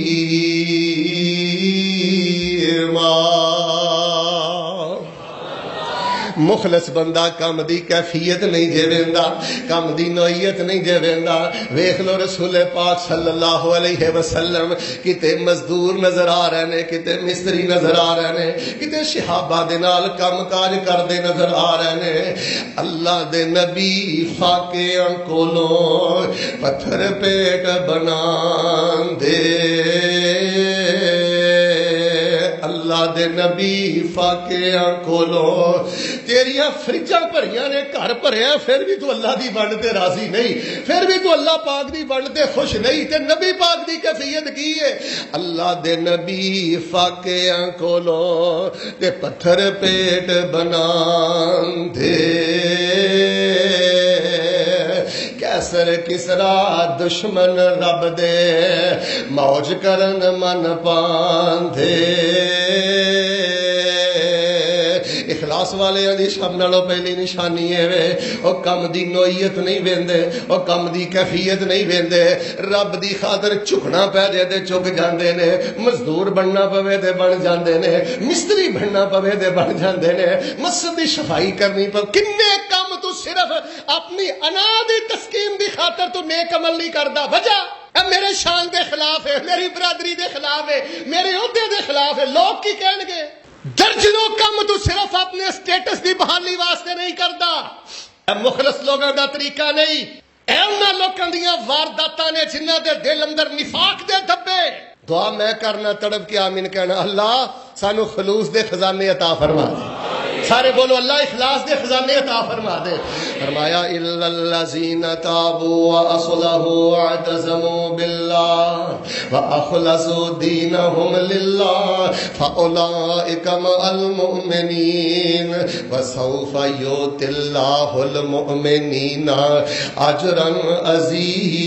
مخلص بندہ کم دی کیفیت نہیں جے ویندا, کم دی نوعیت نہیں جے ویندا. ویکھ لو رسول پاک صلی اللہ علیہ وسلم کتے مزدور نظر آ رہے نے, کتے مستری نظر آ رہے نے, کتے صحابہ دے نال کم کاج کردے نظر آ رہے نے. اللہ دے نبی فاقیاں کولوں پتھر پیٹ بنا دے, اللہ اللہ دے نبی فاقیاں کھولو تیریاں فریجاں بھریاں نے گھر بھریا پھر بھی تو اللہ دی بنڈ تے راضی نہیں پھر بھی تو اللہ پاک دی بنڈ تے خوش نہیں تے نبی پاک دی کیفیت کی ہے اللہ دے نبی فاقیاں کھولو تے پتھر پیٹ بنا دے کیسر کسرا دشمن رب دے موج کرن من پاندے اخلاص والے دی سب نالوں پہلی نشانی ہے او کم دی نوعیت نہیں ویندے او کم دی کیفیت نہیں ویندے رب دی خاطر جھکنا پے جے تے جھک جاندے نے مزدور بننا پوے تے بن جاندے نے مستری بننا پوے تے بن جاندے نے مسجد دی صفائی کرنی پے کنے کم تو صرف اپنی انا دی تسکین دی خاطر تو نیک عمل نہیں کردا وجہ میرے شان دے خلاف ہے میری برادری دے خلاف ہے میرے عہدے دے خلاف ہے لوگ کی کہن گے درجنوں کم تو صرف اپنے سٹیٹس دی بحالی واسطے نہیں کردا مخلص لوگوں دا طریقہ نہیں اے انہاں لوکاں دیاں وارداتاں نے جنہاں دے دل اندر نفاق دے دھبے دعا میں کرنا تڑپ کے آمین کہنا اللہ سانو خلوص دے خزانے عطا فرما دے سارے بولو اللہ اخلاص دے خزانے عطا فرما دے فرمایا الا الذین تابوا واصلحوا واعتصموا باللہ واخلصوا دینہم للہ فاولئک مع المؤمنین وسوف یؤتی اللہ المؤمنین اجرا عظیما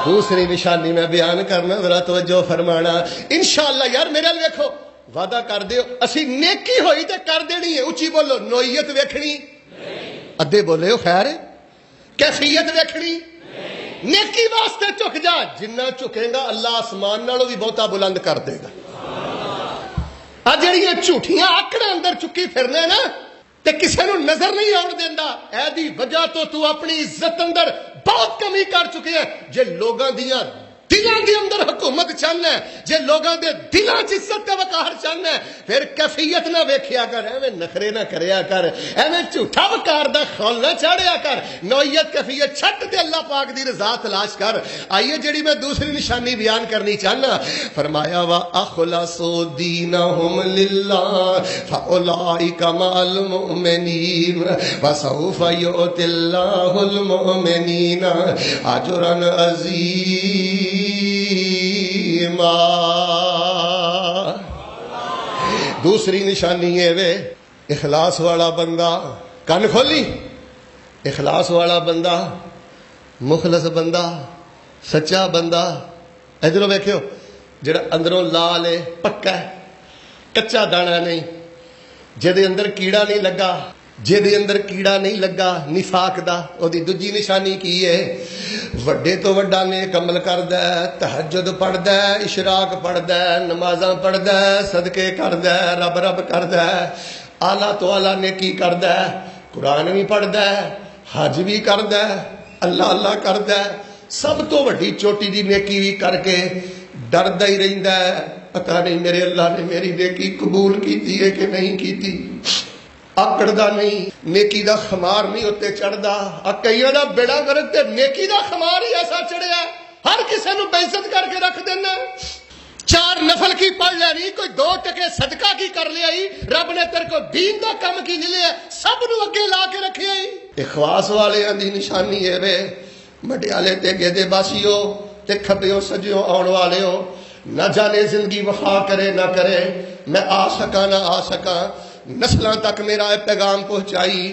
دوسری نشانی میں بیان کرنا ذرا توجہ فرمانا انشاءاللہ یار میرے لئے دیکھو وعدہ کر دیو اسی نیکی ہوئی تے کر دینی ہے اچھی بولو نوعیت ویکھنی ادھے بولے ہو خیر ہے کیفیت ویکھنی نیکی واسطے چک جا جنہ چکے گا اللہ آسمان نالوں بھی بہتا بلند کر دے گا جڑیاں جھوٹیاں آکڑ اندر چکی پھرنے نا تے کسے نو نظر نہیں آن دیندا اے دی وجہ تو اپنی عزت اندر بہت کمی کر چکے ہیں جے لوگاں دیاں دلاں دے اندر حکومت چاہنا ہے جے لوگاں دے دلاں چ عزت تے وقار چاہنا ہے پھر کیفیت نہ ویکھیا کر ایویں نخرے نہ کریا کر ایویں جھوٹا وقار دا خول نہ چاڑیا کر نوعیت کیفیت چھٹ تے اللہ پاک دی رضا تلاش کر آئیے جڑی میں دوسری نشانی بیان کرنی چاہنا فرمایا وا اخلصوا دینہم للہ فاولئک مع المؤمنین وسوف یؤتی اللہ المؤمنین اجرا عظیما دوسری نشانی ہے وے اخلاص والا بندہ کن کھولی اخلاص والا بندہ مخلص بندہ سچا بندہ ادھروں ویکھو جڑا اندروں لال ہے پکا ہے کچا دانا نہیں جے اندر کیڑا نہیں لگا جے اندر کیڑا نہیں لگا نفاق دا او دی دوجی نشانی کی ہے وڈے تو وڈا نیک عمل کردا ہے تہجد پڑھدا ہے اشراق پڑھدا ہے نمازاں پڑھدا ہے صدقے کردا ہے رب رب کردا ہے اعلیٰ تو اعلیٰ نیکی کردا ہے قرآن بھی پڑھدا ہے حج بھی کردا ہے اللہ اللہ کردا ہے سب تو وڈی چوٹی دی نیکی بھی کر کے ڈردا ہی رہندا ہے پتہ نہیں میرے اللہ نے میری نیکی قبول کیتی ہے کہ نہیں کیتی آکڑدا نہیں نیکی دا خمار نہیں ہوتے چڑھدا کئیاں دا بیڑا گرک تے نیکی دا خمار ہی ایسا چڑھیا ہر کسے نو بےعزت کر کے رکھ دینا 4 نفل کی پڑھ لینی کوئی 2 ٹکے صدقہ کی کر لیا رب نے تیرے کو دین دا کم کی نہیں لیا سب نو اگے لا کے رکھیا اخلاص والے دی نشانی ہے وے مٹیالے تے گیدے باسیو تے کھبیو سجیو آن والے ہو نہ جانے زندگی وفا کرے نہ کرے میں آ سکا نہ آ سکا نسلاں تک میرا پیغام پہنچائی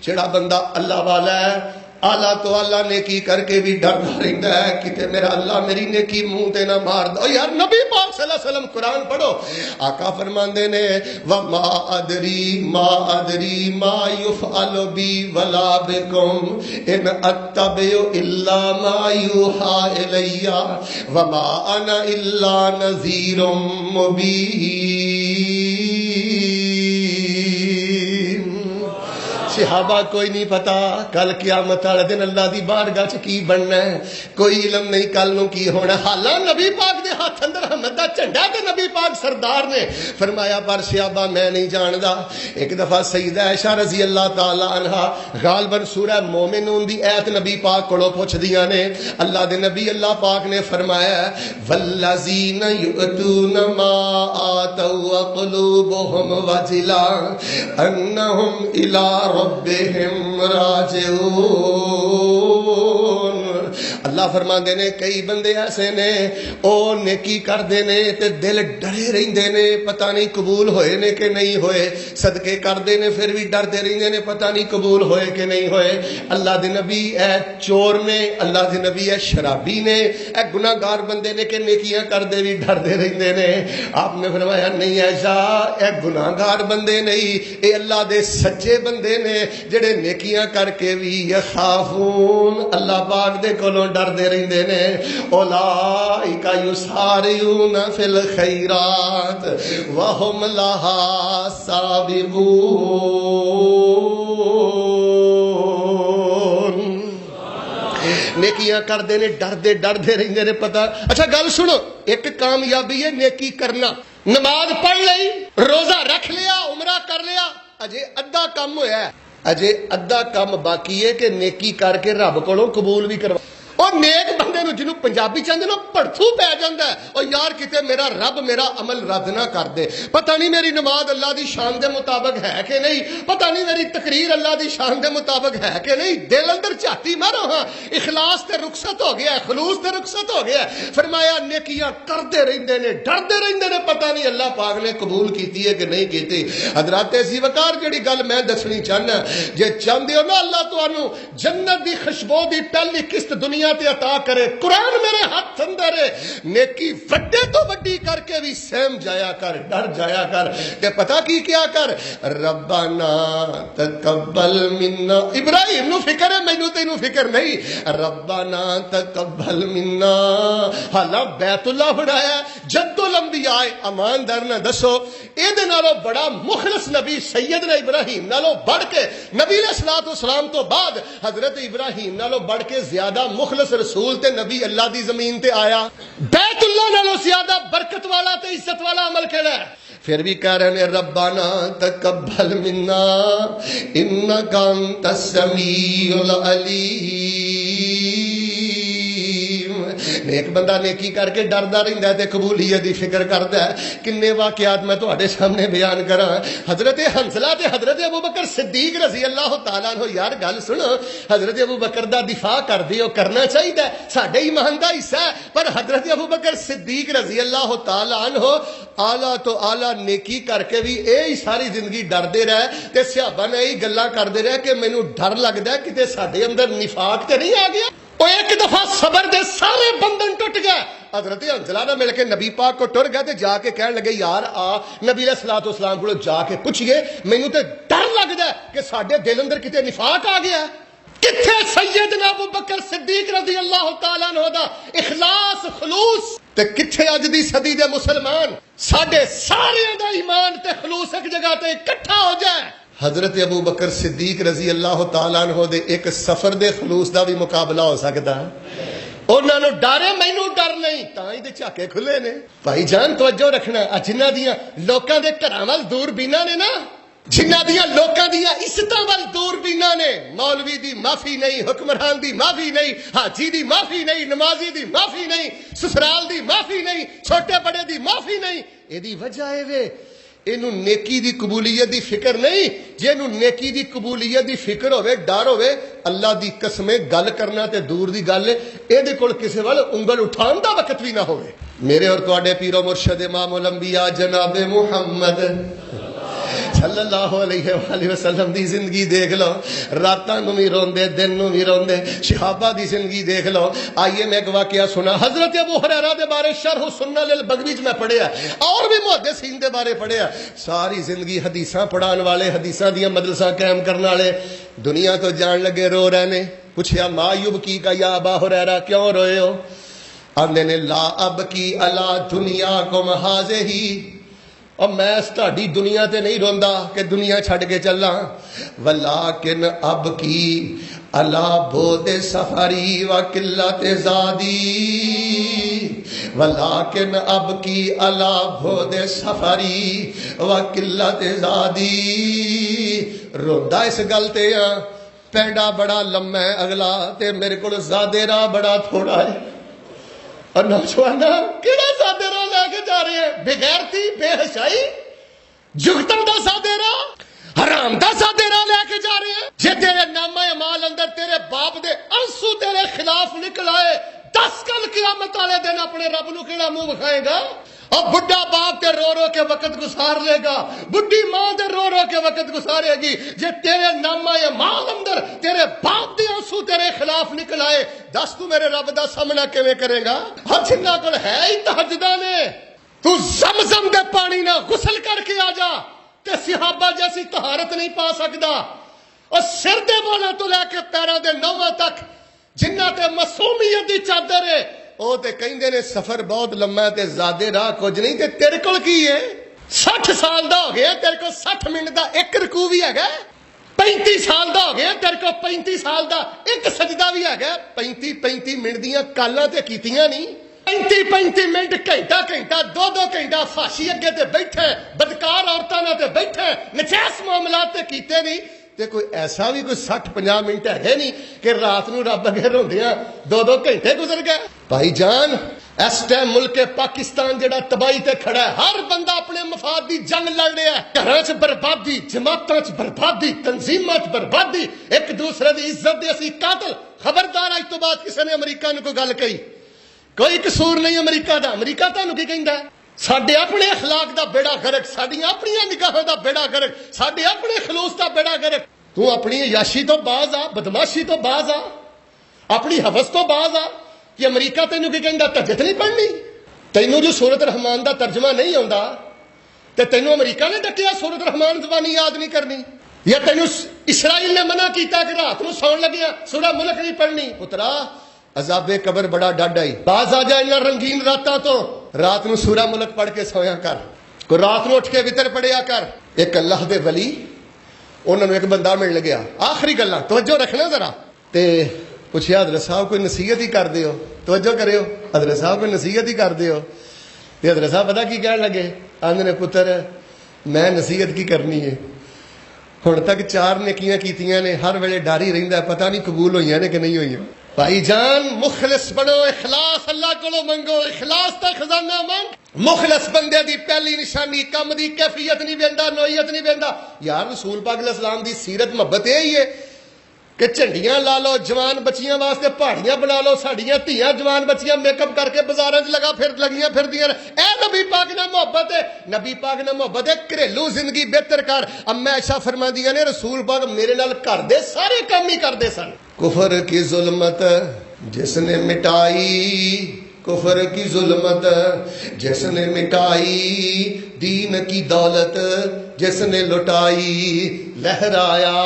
جڑا بندہ اللہ والا ہے اعلیٰ تو اللہ نیکی کر کے بھی ڈردا رہتا ہے کہ میرا اللہ میری نیکی منہ تے نہ مار دو یار نبی پاک صلی اللہ علیہ وسلم قرآن پڑھو آقا فرماندے نے وما ادری ما یفعل بی ولا بکم ان اتبع الا ما یوحى الی وما انا الا نذیر مبین صحابہ کوئی نہیں پتا کل قیامت والے دن اللہ دی بارگاہ چ کی بننا ہے، کوئی علم نہیں کل نو کی ہونا. حالاں نبی پاک دے ہاتھ اندر احمد دا جھنڈا تے نبی پاک سردار نے فرمایا پر صحابہ میں نہیں جاندا. ایک دفعہ سیدہ عائشہ رضی اللہ تعالی عنہا غالباً سورہ مومنون دی ایت نبی پاک کولوں پوچھدیاں نے. اللہ دے نبی اللہ پاک نے فرمایا والذین یؤتون ما آتوا وقلوبهم وجلا انہم الی ربہم راجعون. اللہ فرماندے نے کئی بندے ایسے نے او نیکی کردے نے تے دل ڈرے رہندے نے پتہ نہیں قبول ہوئے نے کہ نہیں ہوئے، صدقے کردے نے پھر بھی ڈردے رہندے نے پتہ نہیں قبول ہوئے کہ نہیں ہوئے. اللہ دے نبی اے چور نے، اللہ دے نبی اے شرابی نے، اے گناہگار بندے نے کہ نیکیاں کردے بھی ڈردے رہندے نے. آپ نے فرمایا نہیں ایسا، اے گناہگار بندے نہیں، اے اللہ دے سچے بندے نے جڑے نیکیاں کر کے بھی یخافون اللہ پاک دے کولوں ڈردے رہندے نے. اولئک یسارعون فی الخیرات وہم لہا سابقون. نیکیاں کردے نے ڈردے رہندے نے. پتہ اچھا گل سنو، ایک کامیابی ہے نیکی کرنا. نماز پڑھ لئی، روزہ رکھ لیا، عمرہ کر لیا، اجے ادھا کام ہویا ہے، اجے ادھا کام باقی ہے کہ نیکی کر کے رب کولوں قبول بھی کروا. اور نیک بندے نو جنوں پنجابی چاہندے نو پڑھو پی جاندا ہے او یار کتے میرا رب میرا عمل رد نہ کر دے، پتہ نہیں میری نماز اللہ دی شان دے مطابق ہے کہ نہیں، پتہ نہیں میری تقریر اللہ دی شان دے مطابق ہے کہ نہیں. دل اندر جھاتی مارو ہاں اخلاص تے رخصت ہو گیا ہے، خلوص تے رخصت ہو گیا ہے. فرمایا نیکیاں کردے رہندے نے ڈردے رہندے نے پتہ نہیں اللہ پاک نے قبول کیتی ہے کہ نہیں کیتی. حضرات عزیز وقار جڑی گل میں دسنی چاہنا، جے چاہندے ہو نا اللہ تانوں جنت دی خوشبو دی پہلی قسط دنیا تے عطا کرے، قرآن میرے ہاتھ اندر ہے، نیکی وڈے تو وڈی کر کے بھی سہم جایا کر، ڈر جایا کر. تے پتہ کی کیا کر، ربنا تقبل منا. ابراہیم نو فکر ہے، مینوں تینوں فکر نہیں. ربنا تقبل منا. حالاں بیت اللہ بنایا جد الانبیاء. ایماندار نہ دسو اے دے نالوں بڑا مخلص نبی سیدنا ابراہیم نالوں بڑھ کے، نبی علیہ الصلوۃ والسلام تو بعد حضرت ابراہیم نالوں بڑھ کے زیادہ مخلص رسول تے نبی اللہ دی زمین تے آیا. بیت اللہ نالوں زیادہ برکت والا تے عزت والا عمل کیڑا ہے؟ پھر بھی کہہ رہے ہیں ربنا تقبل منا انک انت السمیع العلیم. ایک بندہ نیکی کر کے ڈردا رہندا ہے تے قبولیت دی فکر کردا ہے. کنے واقعات میں تہاڈے سامنے بیان کراں. حضرت حنظلہ تے حضرت ابوبکر صدیق رضی اللہ تعالیٰ عنہ. یار گل سنو، حضرت ابوبکر دا دفاع کر دیو، کرنا چاہیے، ساڈے ایمان دا حصہ ہے. پر حضرت ابوبکر صدیق رضی اللہ تعالیٰ عنہ اعلیٰ تو اعلیٰ نیکی کر کے بھی اے ساری زندگی ڈردے رہے تے صحابہ نے یہی گلاں کردے رہے کہ مینوں ڈر لگدا ہے کتے ساڈے اندر نفاق تے نہیں آ گیا. وہ ایک دفعہ صبر دے سارے بندھن ٹوٹ گئے. حضرت حنظلہ نہ مل کے نبی پاک کو ٹر گئے تے جا کے کہنے لگے یار آ نبی علیہ الصلوۃ والسلام کو جا کے پوچھئے، مینوں تے ڈر لگدا ہے کہ ساڈے دل اندر کتے نفاق آ گیا ہے. کتھے سیدنا ابو بکر صدیق رضی اللہ تعالیٰ عنہ دا اخلاص خلوص تے کتھے اج دی صدی دے مسلمان؟ ساڈے سارے دا ایمان تے خلوص ایک جگہ تے اکٹھا ہو جائے. حضرت ابو بکر صدیق رضی اللہ تعالیٰ عنہ دے ایک سفر دے خلوص دا بھی مقابلہ ہو سکتا ہے. انہاں نو ڈر ہے، مینوں ڈر نہیں، تاں ہی تے جھاکے کھلے نے. بھائی جان توجہ رکھنا، جنہاں دیاں لوکاں دے گھراں ول دور بینا نے نا، جنہاں دیاں لوکاں دیاں عزتاں ول دور بینا نے، مولوی دی معافی نہیں، حکمران دی معافی نہیں، حاجی دی معافی نہیں، نمازی دی معافی نہیں، سسرال دی معافی نہیں، چھوٹے بڑے دی معافی نہیں. اے دی وجہ اے وے اینو نیکی دی قبولیت دی فکر نہیں. جے نو نیکی دی قبولیت دی فکر ہوئے، ڈر ہوئے، اللہ دی قسمیں گل کرنا تے دور دی گل ہے، اے دے کول کسے وال انگل اٹھان دا وقت بھی نہ ہوئے. میرے اور تواڈے پیر و مرشد امام الانبیاء جناب محمد صلی اللہ علیہ وآلہ وسلم دی زندگی دیکھ لو، راتاں نو بھی روندے، دن نو بھی روندے. صحابہ دی زندگی دیکھ لو. آئیے میں ایک واقعہ سنا. حضرت ابو ہریرہ دے بارے شرح سنن للبغوی میں پڑھیا، اور بھی محدثین دے بارے پڑھیا. ساری زندگی حدیثاں پڑھان والے، حدیثاں دیاں مدرسہ قائم کرنے والے دنیا تو جان لگے رو رہے نے. پوچھیا ما یبکی کا یا ابا ہریرہ، کیوں روئے ہو؟ آندے نے لا ابکی علی دنیاکم ہذہ. اور میں اس تہاڈی دنیا تے نہیں روندا کہ دنیا چھڈ کے چلاں ولیکن اب کی الا بود سفری و قلت زادی ولیکن اب کی الا بود سفری و قلت زادی روندا اس گل تے ہاں پینڈا بڑا لمبا ہے اگلا تے میرے کو زادے راہ بڑا تھوڑا ہے اور نوجوان کہڑا زادے راہ لے کے جا رہے ہیں بغیرتی بے حشائی جگتوں دا زادے راہ حرام دا زادے راہ لے کے جا رہے ہیں جے تیرے نامہ اعمال اندر تیرے باپ دے انسو تیرے خلاف نکل آئے 10 کل قیامت والے دن اپنے رب نو کیڑا منہ وکھائے گا اور بڈھا باپ تے رو رو کے وقت گزار لے گا بڈھی ماں تے رو رو کے وقت گزارے گی جے تیرے نامہ اعمال اندر تیرے باپ دے آنسو تیرے خلاف نکل آئے دس تو میرے رب دا سامنا کیویں کرے گا ہر جنہ کول ہے ہی تہجداں نے تو زمزم دے پانی نہ غسل کر کے آ جا تے صحابہ جیسی طہارت نہیں پا سکدا اور سر دے بالوں تو لے کے پیراں دے نوواں تک جنہ تے معصومیت دی چادر ہے او تے کہندے نے سفر بہت لمبا ہے تے زیادہ راہ کچھ نہیں تے تیرے کول کی ہے 60 سال دا ہو گیا تیرے کول 60 منٹ دا ایک رکوع بھی ہے گا 35 سال دا ہو گیا تیرے کول 35 سال دا ایک سجدہ بھی ہے گا 35 منٹ دیاں کالاں تے کیتیاں نہیں 35 منٹ گھنٹہ 2 گھنٹہ فاشی اگے تے بیٹھے بدکار عورتاں نال تے بیٹھے نجائز معاملات تے کیتے نہیں تے کوئی ایسا بھی کوئی 60-50 منٹ ہے نہیں کہ رات نو رب اگے روندیاں 2 گھنٹے گزر گئے بھائی جان اس ٹائم ملک پاکستان جڑا تباہی تے کھڑا ہے ہر بندہ اپنے مفاد دی جنگ لڑ رہا ہے گھراں چ بربادی جماعتاں چ بربادی تنظیماں چ بربادی ایک دوسرے دی عزت دے اسی قاتل خبردار اج تو بعد کسی نے امریکہ نو کوئی گل کہی کوئی قصور نہیں امریکہ دا امریکہ تانوں کی کہندا ہے ساڈے اپنے اخلاق دا بیڑا غرق ساڈیاں اپنی نگاہاں دا بیڑا غرق ساڈے اپنے خلوص دا بیڑا غرق تو اپنی عیاشی تو باز آ بدماشی تو باز آ اپنی حوث تو باز آ کہ امریکہ تینوں کی کہندا تہجد نہیں پڑھنی تینوں جو سورۃ الرحمان دا ترجمہ نہیں آوندا تے تینوں امریکہ نے ڈکیا سورۃ الرحمان زبانی یاد نہیں کرنی یا تینوں اسرائیل نے منع کیتا کہ رات نو سون لگیا سورہ ملک نہیں پڑھنی پترا عذاب قبر بڑا ڈاڈا ہی باز آ جا انہاں رنگین راتاں تو رات نو سورہ ملک پڑھ کے سویا کر کوئی رات نو اٹھ کے وتر پڑھیا کر ایک اللہ دے ولی انہوں نے ایک بندہ مل گیا آخری گلاں توجہ رکھنا ذرا تے پوچھیا حضرت صاحب کوئی نصیحت ہی کر دیو توجہ کریو حضرت صاحب کوئی نصیحت ہی کر دیو تے حضرت صاحب پتہ کی کہن لگے آندے نے پتر میں نصیحت کی کرنی ہے ہن تک 4 نیکیاں کیتیاں نے ہر ویلے ڈر ہی رہندا ہے پتہ نہیں قبول ہوئیاں نے کہ نہیں ہوئیاں بھائی جان مخلص بنو اخلاص اللہ کو منگو اخلاص تا خزانہ منگ مخلص بندے دی پہلی نشانی کم دی کیفیت نہیں ویندا نوعیت نہیں ویندا یار رسول پاک علیہ السلام دی سیرت محبت یہی ہے کہ جھنڈیاں لا لو جوان بچیاں واسطے پہاڑیاں بنا لو ساڈیاں دھیاں جوان بچیاں میک اپ کر کے بازاراں وچ لگیاں پھردیاں اے نبی پاک نال محبت ہے نبی پاک نال محبت ہے گھریلو زندگی بہتر کر اما عائشہ فرماندیاں نے رسول پاک میرے نال گھر دے سارے کام ہی کردے سن کفر کی ظلمت جس نے مٹائی کفر کی ظلمت جس نے مٹائی دین کی دولت جس نے لٹائی لہرایا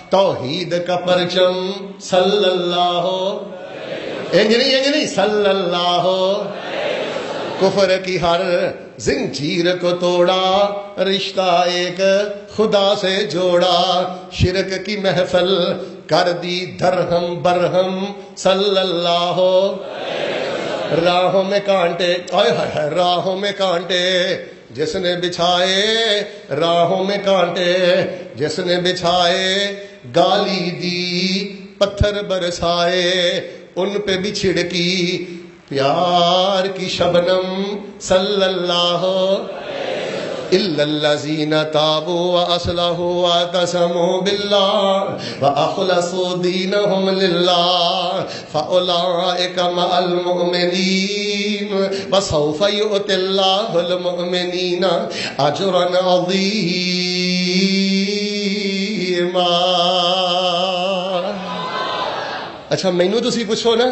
توحید کا پرچم صلی اللہ انجنی صلی اللہ کفر کی ہر زنجیر کو توڑا رشتہ ایک خدا سے جوڑا شرک کی محفل کر دی درہم برہم صلی اللہ راہوں میں کانٹے راہوں میں کانٹے جس نے بچھائے راہوں میں کانٹے جس نے بچھائے گالی دی پتھر برسائے ان پہ بھی چھڑکی پیار کی شبنم صلی اللہ إلا الذين تابوا وأصلحوا واعتصموا بالله وأخلصوا دينهم لله فأولئك مع المؤمنين وسوف يؤتي الله المؤمنين أجرا عظيما. اچھا مینوں تسی پوچھو نا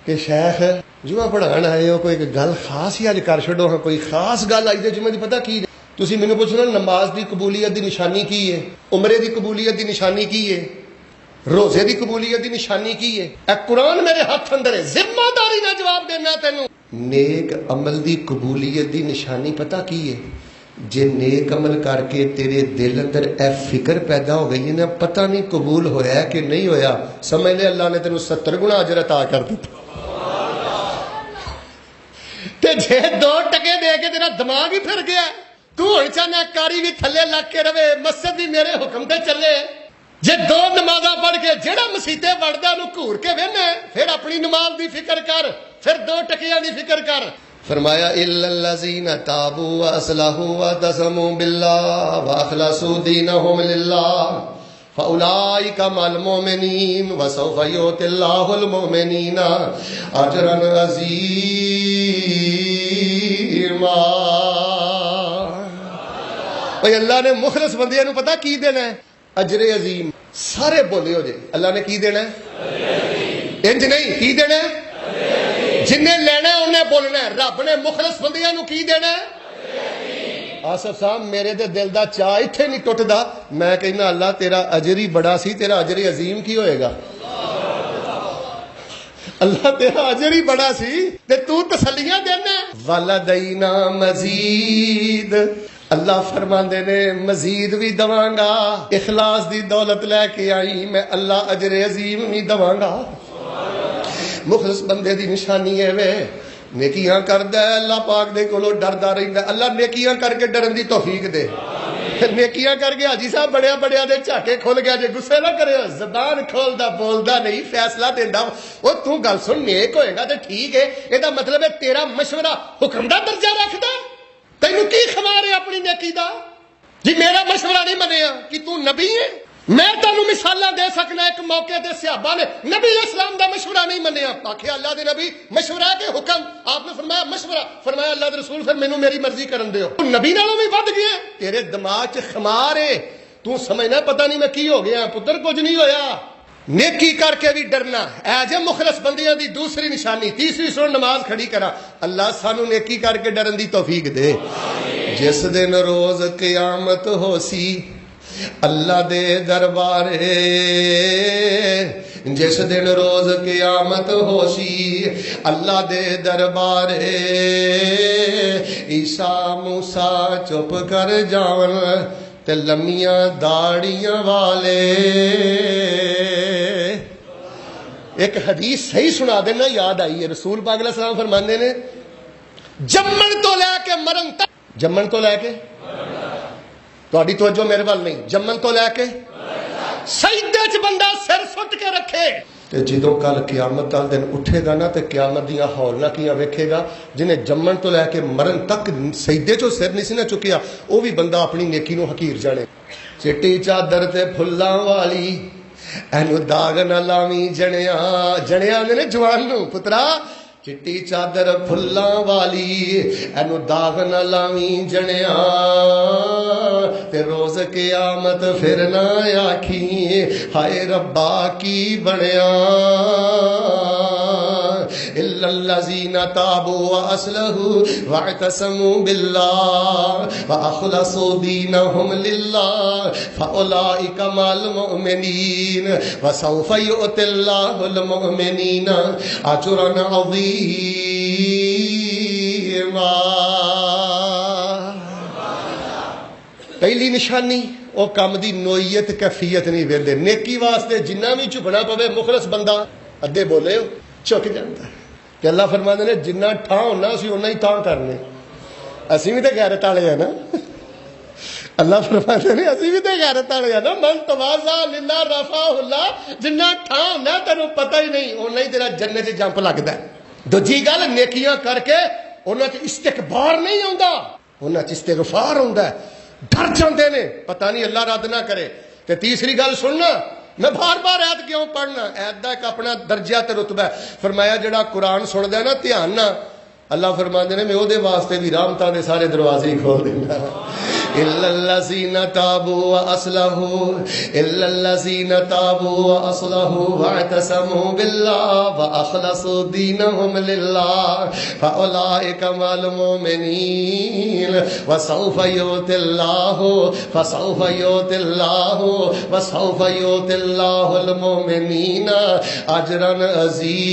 کہ شیخ جمعہ پڑھان آئے ہو کوئی گل خاص ہی اج کر چھڈو ہاں کوئی خاص گل آئی تے جمعہ دی پتہ کی تسی مینوں پوچھو نا نماز دی قبولیت دی نشانی کی ہے عمرے دی قبولیت دی نشانی کی ہے روزے دی قبولیت دی نشانی کی ہے اے قرآن میرے ہاتھ اندر ہے ذمہ داری نہ جواب دینا تینوں. نیک عمل دی قبولیت دی نشانی پتہ کی ہے جے نیک عمل کر کے تیرے دل اندر اے فکر پیدا ہو گئی ہے نا پتہ نہیں قبول ہویا ہے کہ نہیں ہویا، سمجھ لے اللہ نے تینوں 70 گنا اجر عطا کر دیتا۔ تے جے 2 ٹکے دے کے تیرا دماغ ہی پھر گیا، تو ہن چاہنا کاری بھی تھلے لگ کے رہے، مسجد بھی میرے حکم تے چلے، جے 2 نمازاں پڑھ کے جہاں مسیتے وڑدا نو گھور کے وہنا پھر اپنی نماز دی فکر کر، پھر 2 ٹکیاں دی فکر کر۔ فرمایا الا الذین تابوا واصلحوا واعتصموا باللہ واخلصوا دینہم للہ فاولئک مع المؤمنین وسوف یؤتی اللہ المؤمنین اجرا عظیما۔ بھئی اللہ نے مخلص بندیاں نو پتہ کی دینا ہے؟ اجر عظیم۔ سارے بولے ہو جائے اللہ نے کی دینا ہے؟ انج نہیں، کی دینا ہے؟ جنہیں لینا ہے انہیں بولنا ہے۔ رب نے مخلص بندیاں نو کی دینا ہے؟ آصف صاحب میرے دے دل دا چاہ اتھے نہیں ٹوٹدا، میں کہنا اللہ تیرا اجر ہی بڑا سی، تیرا اجر عظیم کی ہوئے گا؟ اللہ تیرا اجر ہی بڑا سی تے تو تسلیاں دینا ہے۔ والدینا مزید، اللہ فرماندے نے مزید بھی دواں گا، اخلاص دی دولت لے کے آئی میں اللہ اجر عظیم بھی دواں گا۔ مخلص بندے دی نشانی ہے وے نیکیاں کردا ہے، اللہ پاک دے کولوں ڈردا رہندا ہے۔ اللہ نیکیاں کر کے ڈرن دی توفیق دے۔ نیکیاں کر کے حاجی صاحب بڑیا بڑیا دے جھاکے کھل گیا جے، غصے نہ کرے، زبان کھولدا بولدا نہیں، فیصلہ دیندا۔ او تو گل سن، نیک ہوئے گا تے ٹھیک ہے، اے دا مطلب ہے تیرا مشورہ حکم دا درجہ رکھدا، تینوں کی خبر ہے اپنی نیکی دا؟ جی میرا مشورہ نہیں منیا کہ تو نبی ہے؟ میں تینوں مثالاں دے سکنا، ایک موقع تے صحابہ نے نبی اسلام دا مشورہ نہیں منیا، آکھیا اللہ دے نبی مشورہ کے حکم، آپ نے فرمایا مشورہ، فرمایا اللہ دے رسول پھر مینوں میری مرضی کرن دیو۔ تو نبی نالوں بھی ود گیا، تیرے دماغ چ خمار ہے، تو سمجھنا پتہ نہیں میں کی ہو گیا، پتر کچھ نہیں ہویا۔ نیکی کر کے بھی ڈرنا اے جے مخلص بندیاں دی دوسری نشانی۔ تیسری سن نماز کھڑی کرا، اللہ سانو نیکی کر کے ڈرن دی توفیق دے۔ جس دن روز قیامت ہو سی اللہ دے دربارے، جس دن روز قیامت ہو سی اللہ دے دربارے، عیسیٰ موسیٰ چپ کر جاون تے لمیاں داڑیاں والے۔ ایک حدیث صحیح سنا دینا، یاد آئی ہے، رسول پاک علیہ السلام فرماندے نے جمن تو لے کے مرن تک، جمن تو لے کے، تہاڈی توجہ میرے وال نہیں، جمن تو لے کے سجدے چ بندہ سر سٹ کے رکھے تے جدوں کل قیامت والے دن اٹھے گا نا تے قیامت دیاں ہولناں کیاں ویکھے گا، جنہیں جمن تو لے کے مرن تک سجدے چوں سر نہیں سی نہ چکیا، وہ بھی بندہ اپنی نیکی نو حقیر جانے۔ چٹی چادر تے پھلاں والی اینو داغ نہ لاویں جنیا، جنیا نے جوان نو پترا، چٹی چادر پھلاں والی اینو داغ نہ لاویں جنیا، تے روز قیامت پھر نہ آکھی ہائے ربا کی بنیا۔ الا الذین تابوا واصلحوا واعتصموا باللہ واخلصوا دینہم للہ فاولئک مع المؤمنین وسوف یؤتی اللہ المؤمنین اجرا عظیما۔ پہلی نشانی وہ کام دی نوعیت کیفیت نہیں ویندے۔ نیکی واسطے جنہ بھی جھکنا پوے مخلص بندہ ادھے بولے چک جاتا ہے کہ اللہ فرماندے نے جنہ ٹھاں ہونا اسی اُنہ ہی ٹھاں کرنے، اسی بھی تے غیرت والے ہیں نا، اللہ فرماندے نے اسی بھی تے غیرت والے ہیں نا، من تواضع للہ رفعہ اللہ، جنہ ٹھاں ہونا تینوں پتہ ہی نہیں اُنہ ہی تیرا جنت چ جمپ لگدا ہے۔ دوجی گل نیکیاں کر کے انہاں چ استکبار نہیں آوندا، انہاں چ استغفار ہوندا ہے، ڈر جاندے نے پتہ نہیں اللہ رد نہ کرے۔ تے تیسری گل سننا، میں بار بار ایت کیوں پڑھنا، ایت دا ایک اپنا درجہ تے رتبہ ہے۔ فرمایا جڑا قرآن سندا ہے نا دھیان نہ، اللہ فرماندے نے میں او دے واسطے بھی رحمتاں دے سارے دروازے کھول دینا۔ الا الذین تابوا واصلحوا، الا الذین تابوا واصلحوا واعتصموا باللہ واخلصوا دینہم للہ فاولئک مع المؤمنین وسوف یؤتی اللہ فسوف یؤتی اللہ وسوف یؤتی اللہ المؤمنین اجرا عظیما۔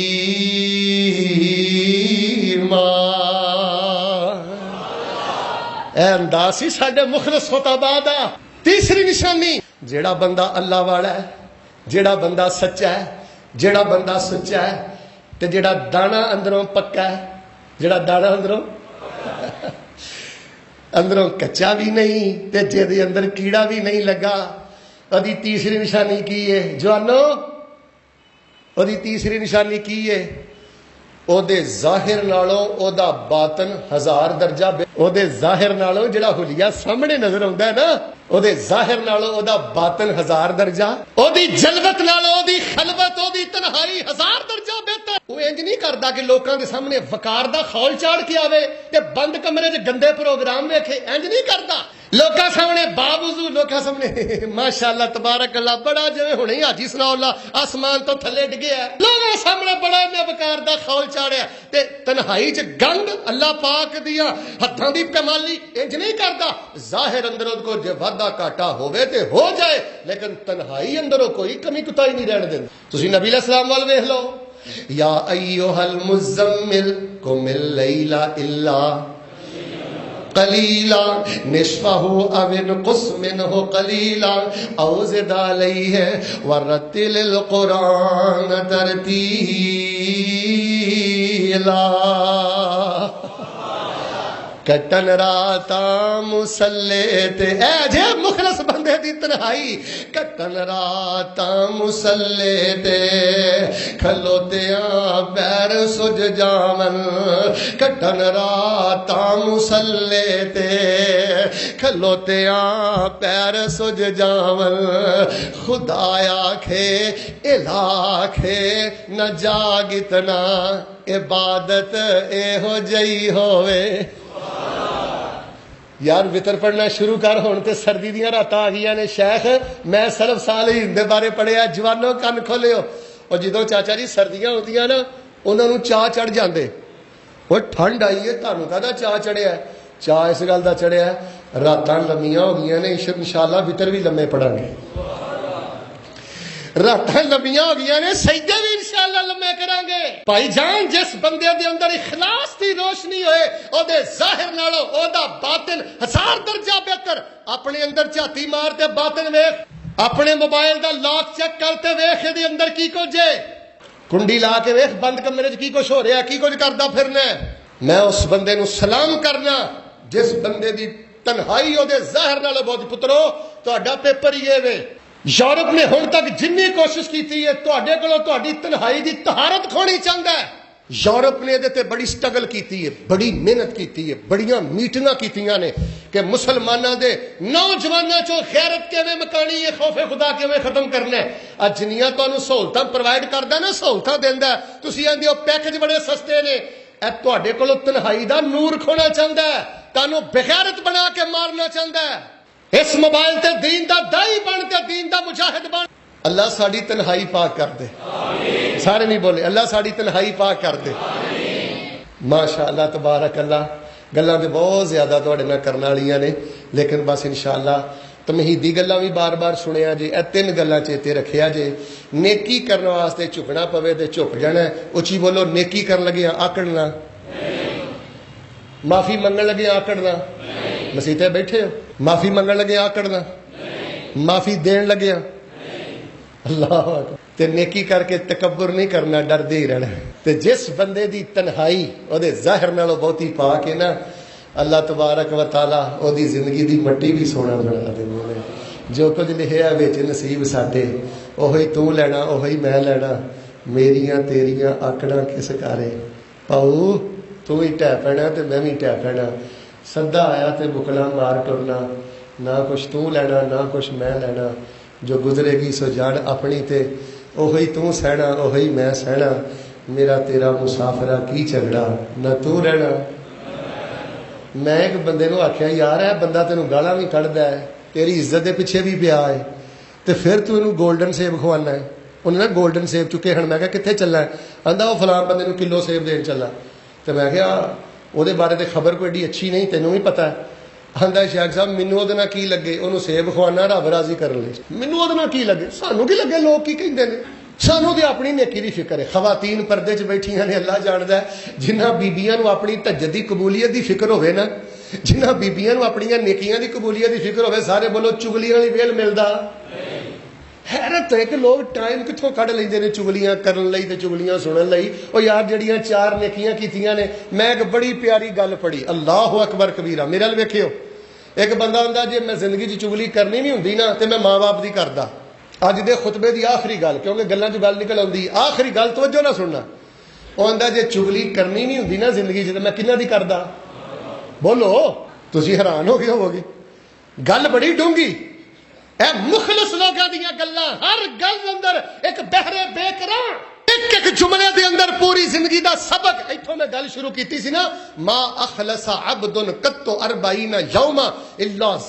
اے انداز سی ساڈے مخلص خطباء دا۔ تیسری نشانی، جیڑا بندہ اللہ والا ہے، جیڑا بندہ سچا ہے، جیڑا بندہ سچا ہے تے جیڑا دانا اندروں پکا ہے، جیڑا دانا اندروں کچا بھی نہیں تے جے اندر کیڑا بھی نہیں لگا، ادی تیسری نشانی کی ہے جوانو؟ ادی تیسری نشانی کی ہے؟ او دے ظاہر نالوں او دا باطن 1000 درجہ او دے ظاہر نالوں جڑا حلیہ سامنے نظر آندا ہے نا، او دے ظاہر نالوں او دا باطن 1000 درجہ، او دی جلوت نالوں او دی خلوت، او دی تنہائی 1000 درجہ بہتر۔ وہ انج نہیں کردا کہ لوکاں دے سامنے وقار دا خول چاڑ کے آوے تے بند کمرے وچ گندے پروگرام ویکھے، انج نہیں کردا۔ لوکاں سامنے باوضو، لوکاں سامنے ماشاءاللہ تبارک اللہ بڑا جویں ہنے حاجی ثناء اللہ آسمان تو تھلے ڈگیا ہے، لوکاں سامنے بڑا نے وقار دا خول چاڑیا تے تنہائی چ گند اللہ پاک دیاں ہتھاں دی کمالی انج نہیں کردا۔ ظاہر اندروں کو جے وعدہ کاٹا ہوے تے ہو جائے، لیکن تنہائی اندروں کوئی کمی کوتاہی نہیں رہن دیندا۔ تسی نبی علیہ السلام وال ویکھ لو، یا ایھا المزمل قم اللیل الا قلیلا نصفہ او انقص منہ قلیلا او زد علیہ ورتل القرآن ترتیلا۔ کٹن راتا مسلے تے، اے جے مخلص بندے دی تنہائی، کٹن راتا مسلے تے کھلوتیاں پیر سج جاون، کٹن راتا مسلے تے کھلوتیاں پیر سج جاون، خدایا کھے الہ کھے نہ جاگتنا عبادت اے ہو جئی ہوئے۔ یار وطر پڑھنا شروع کر، ہون تے سردی دیاں راتاں آ گئیاں نے۔ شیخ میں سلف صالحین دے بارے پڑھیا، جوانوں کن کھولیو، اور جدوں چاچا جی سردیاں ہوندیاں نا انہاں نوں چاہ چڑھ جاندے، وہ ٹھنڈ آئی ہے تانوں کہدا چاہ چڑھیا ہے؟ چاہ اس گل دا چڑھیا ہے راتاں لمیاں ہو گئیاں نے، انشاءاللہ وطر بھی لمے پڑھاں گے، راتاں لمیاں ہو گئی نے، سجدے بھی انشاءاللہ لمے کریں گے۔ بھائی جان جس بندے دے اندر اخلاص دی روشنی ہوئے، او دے ظاہر نالوں او دا باطن 1000 درجہ بہتر۔ اپنے اندر جھاتی مار تے باطن ویکھ، اپنے موبائل دا لاک چیک کرتے ویکھ دے اندر کی کچھ ہے، کنڈی لا کے ویکھ بند کمرے وچ کی کچھ ہو رہا، کی کچھ کردا پھرنا۔ میں اس بندے نو سلام کرنا جس بندے دی تنہائی او دے ظاہر نالوں بہت پترو تہاڈا پیپر ہی ہے وے۔ یورپ نے ہن تک جنی کوشش کی ہے تواڈے کولوں تہاڈی تنہائی دی طہارت کھونی چاہندا ہے۔ یورپ نے دے تے بڑی سٹرگل کیتی ہے، بڑی محنت کیتی ہے، بڑیاں میٹنگاں کیتیاں نے کہ مسلماناں دے نوجواناں چوں غیرت کیویں مکانی ہے، خوف خدا کیویں ختم کرنا ہے۔ اج جنیاں تانوں سہولتاں پرووائڈ کردا نا، سہولتاں دیندا ہے، تسی آندے ہو پیکج بڑے سستے نے، اے تواڈے کولوں تنہائی دا نور کھونا چاہندا ہے، تانوں بغیرت بنا کے مارنا چاہندا ہے۔ اس موبائل تے دین دا دائی بن تے دین دا مجاہد بن۔ اللہ ساڈی تنہائی پاک کر دے، سارے نہیں بولے، اللہ ساڈی تنہائی پاک کر دے۔ ماشاءاللہ تبارک اللہ، گلاں تے بہت زیادہ تواڈے نال کرن والیاں نے، لیکن بس انشاءاللہ تمہیدی گلاں بھی بار بار سنیا جے، اے 3 گلاں چیتے رکھیا جے۔ نیکی کرن واسطے جھکنا پوے تے جھک جانا ہے، اچھی بولو، نیکی کرن لگے آکڑنا، معافی منگن لگے آکڑنا، مسیتے بیٹھے ہو، معافی منگن لگے آکڑنا، معافی دین لگے اللہ تے نیکی کر کے تکبر نہیں کرنا، ڈردے ہی رہنا۔ تے جس بندے دی تنہائی او دے ظاہر نالوں بہتی پاک ہے نا، اللہ تبارک و تعالی او دی زندگی دی مٹی بھی سونا بنا دے۔ جو کچھ لکھیا وچ نصیب ساڈے، اوہی تو لینا اوہی میں لینا، میریاں تیریاں آکڑاں کس کارے، پاؤ تو ہی ٹہ پینا تے میں بھی ٹہ پینا، سدا آیا تے بکلا مار ٹرنا، نہ کچھ تو لینا نہ کچھ میں لینا، جو گزرے گی سو جان اپنی تے اوہی تو سہنا اوہی میں سہنا، میرا تیرا مسافرہ کی جھگڑا نہ تو رہنا۔ میں ایک بندے نو آخیا یار ہے بندہ تینوں گالاں بھی کھڑدا ہے، تیری عزت دے پیچھے بھی پیا ہے، تے پھر تو اینوں گولڈن سیب کھوانا ہے۔ انہیں نا گولڈن سیب چکے ہن، میں کہا کتنے چلا ہے؟ آندا وہ فلاں بندے نو کلو سیب دین چلا۔ تے میں کہا وہ بارے تے خبر کوئی ایڈی اچھی نہیں، تینوں بھی پتا ہے۔ آندا شیخ صاحب مینوں وہ کی لگے، انہوں سیب کھوانا رب راضی کرن لئی، مینوں وہ کی لگے، سانوں کی لگے، لوگ کی کہندے نے، سانوں تے اپنی نیکی دی فکر ہے۔ خواتین پردے 'چ بیٹھیاں نے، اللہ جاندا ہے جنہاں بیبیاں نو اپنی تہجد دی قبولیت دی فکر ہوے نا، ਜਿਨ੍ਹਾਂ ਬੀਬੀਆਂ ਨੂੰ ਆਪਣੀਆਂ ਨੇਕੀਆਂ ਦੀ ਕਬੂਲੀਅਤ ਦੀ ਫਿਕਰ ਹੋਵੇ, ਸਾਰੇ ਬੋਲੋ ਚੁਗਲੀਆਂ ਵਾਲੀ ਵੇਲ ਮਿਲਦਾ। ਹੈਰਤ ਹੈ ਕਿ ਲੋਕ ਟਾਈਮ ਕਿੱਥੋਂ ਕੱਢ ਲੈਂਦੇ ਨੇ ਚੁਗਲੀਆਂ ਕਰਨ ਲਈ ਤੇ ਚੁਗਲੀਆਂ ਸੁਣਨ ਲਈ। ਉਹ ਯਾਰ ਜਿਹੜੀਆਂ 4 ਨੇਕੀਆਂ ਕੀਤੀਆਂ ਨੇ, ਮੈਂ ਇੱਕ ਬੜੀ ਪਿਆਰੀ ਗੱਲ ਪੜ੍ਹੀ, ਅੱਲਾਹੁ ਅਕਬਰ ਕਬੀਰਾ। ਮੇਰੇ ਵੱਲ ਵੇਖਿਓ, ਇੱਕ ਬੰਦਾ ਹੁੰਦਾ ਜੇ ਮੈਂ ਜ਼ਿੰਦਗੀ 'ਚ ਚੁਗਲੀ ਕਰਨੀ ਨਹੀਂ ਹੁੰਦੀ ਨਾ ਤੇ ਮੈਂ ਮਾਂ-ਬਾਪ ਦੀ ਕਰਦਾ। ਅੱਜ ਦੇ ਖੁਤਬੇ ਦੀ ਆਖਰੀ ਗੱਲ, ਕਿਉਂਕਿ ਗੱਲਾਂ 'ਚ ਗੱਲ ਨਿਕਲ ਆਉਂਦੀ, ਆਖਰੀ ਗੱਲ ਤਵੱਜੋ ਨਾਲ ਸੁਣਨਾ। ਉਹ ਆਂਦਾ ਜੇ ਚੁਗਲੀ ਕਰਨੀ ਨਹੀਂ ਹੁੰਦੀ ਨਾ ਜ਼ਿੰਦਗੀ 'ਚ ਤੇ ਮੈਂ ਕਿਹਨਾਂ ਦੀ ਕਰਦਾ? ਬੋਲੋ, ਤੁਸੀਂ ਹੈਰਾਨ ਹੋ ਗਏ ਹੋਵੋਗੇ। ਗੱਲ ਬੜੀ ਡੂੰਗੀ। ਇਹ ਮੁਖਲਸ ਲੋਕਾਂ ਦੀਆਂ ਗੱਲਾਂ, ਹਰ ਗੱਲ ਅੰਦਰ ਇੱਕ ਬਹਿਰੇ ਬੇਕਰਾਂ, ਇੱਕ ਇੱਕ ਜੁਮਲੇ ਦੇ ਅੰਦਰ ਪੂਰੀ ਜ਼ਿੰਦਗੀ ਦਾ ਸਬਕ। ਇੱਥੋਂ ਮੈਂ ਗੱਲ ਸ਼ੁਰੂ ਕੀਤੀ ਸੀ ਨਾ, ਮਾ ਅਖਲਸ ਅਬਦੁਨ ਕਤੋ 40 ਯੌਮਾ ਇਲਾ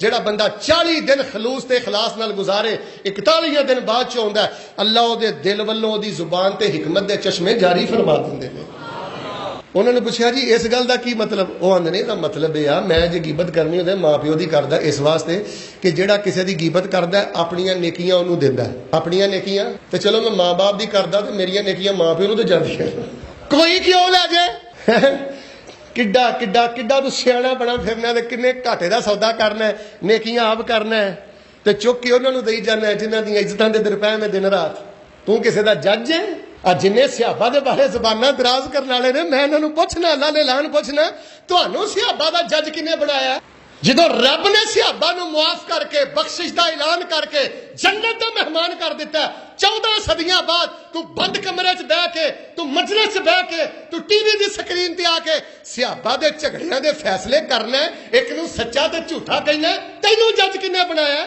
ਜਿਹੜਾ ਬੰਦਾ 40 ਦਿਨ ਖਲੂਸ ਤੇ ਇਖਲਾਸ ਨਾਲ ਗੁਜ਼ਾਰੇ, 41 ਦਿਨ ਬਾਅਦ ਚ ਆਉਂਦਾ, ਅੱਲਾ ਉਹਦੇ ਦਿਲ ਵੱਲੋਂ ਉਹਦੀ ਜ਼ੁਬਾਨ ਤੇ ਹਕਮਤ ਦੇ ਚਸ਼ਮੇ ਜਾਰੀ ਫਰਮਾ ਦਿੰਦੇ ਨੇ। ਉਹਨਾਂ ਨੇ ਪੁੱਛਿਆ ਜੀ ਇਸ ਗੱਲ ਦਾ ਕੀ ਮਤਲਬ? ਉਹ ਆਂਦੇ ਨੇ ਇਹਦਾ ਮਤਲਬ ਇਹ ਆ, ਮੈਂ ਜੇ ਗੀਬਤ ਕਰਨੀ ਉਹਦੇ ਮਾਂ ਪਿਓ ਦੀ ਕਰਦਾ, ਇਸ ਵਾਸਤੇ ਕਿ ਜਿਹੜਾ ਕਿਸੇ ਦੀ ਗੀਬਤ ਕਰਦਾ ਆਪਣੀਆਂ ਨੇਕੀਆਂ ਉਹਨੂੰ ਦਿੰਦਾ। ਆਪਣੀਆਂ ਨੇਕੀਆਂ ਤੇ ਚਲੋ ਮੈਂ ਮਾਂ ਬਾਪ ਦੀ ਕਰਦਾ ਤੇ ਮੇਰੀਆਂ ਨੇਕੀਆਂ ਮਾਂ ਪਿਓ ਨੂੰ ਤੇ ਜਾਂਦੀਆਂ, ਕੋਈ ਕਿਉਂ ਲੈ ਜੇ? ਕਿੱਡਾ ਕਿੱਡਾ ਕਿੱਡਾ ਤੂੰ ਸਿਆਣਾ ਬਣਾ ਫਿਰਨਾ ਤੇ ਕਿੰਨੇ ਘਾਟੇ ਦਾ ਸੌਦਾ ਕਰਨਾ, ਨੇਕੀਆਂ ਆਪ ਕਰਨਾ ਤੇ ਚੁੱਕ ਕੇ ਉਹਨਾਂ ਨੂੰ ਦੇਈ ਜਾਣਾ ਜਿਨ੍ਹਾਂ ਦੀਆਂ ਇੱਜ਼ਤਾਂ ਦੇ ਦਰਪਹਿ ਮੈਂ ਦਿਨ ਰਾਤ। ਤੂੰ ਕਿਸੇ ਦਾ ਜੱਜ ਹੈ? ਆ ਜਿੰਨੇ ਸਿਹਾਬਾ ਦੇ ਬਾਰੇ ਜ਼ਬਾਨਾਂ ਦਰਾਜ਼ ਕਰਨ ਵਾਲੇ ਨੇ, ਮੈਂ ਇਹਨਾਂ ਨੂੰ ਪੁੱਛਣਾ, ਅੱਲਾ ਨੇ ਐਲਾਨ ਪੁੱਛਣਾ, ਤੁਹਾਨੂੰ ਸਿਹਾਬਾ ਦਾ ਜੱਜ ਕਿਹਨੇ ਬਣਾਇਆ? ਜਦੋਂ ਰੱਬ ਨੇ ਸਿਹਾਬਾ ਨੂੰ ਮੁਆਫ ਕਰਕੇ, ਬਖਸ਼ਿਸ਼ ਦਾ ਐਲਾਨ ਕਰਕੇ ਜੰਨਤ ਦਾ ਮਹਿਮਾਨ ਕਰ ਦਿੱਤਾ, 14 ਸਦੀਆਂ ਬਾਅਦ ਤੂੰ ਬੰਦ ਕਮਰੇ 'ਚ ਬਹਿ ਕੇ, ਤੂੰ ਮਜਲਿਸ 'ਚ ਬਹਿ ਕੇ, ਤੂੰ ਟੀਵੀ ਦੀ ਸਕਰੀਨ ਤੇ ਆ ਕੇ ਸਿਹਾਬਾ ਦੇ ਝਗੜਿਆਂ ਦੇ ਫੈਸਲੇ ਕਰਨਾ, ਇੱਕ ਨੂੰ ਸੱਚਾ ਤੇ ਝੂਠਾ ਕਹਿਣਾ, ਤੈਨੂੰ ਜੱਜ ਕਿਹਨੇ ਬਣਾਇਆ?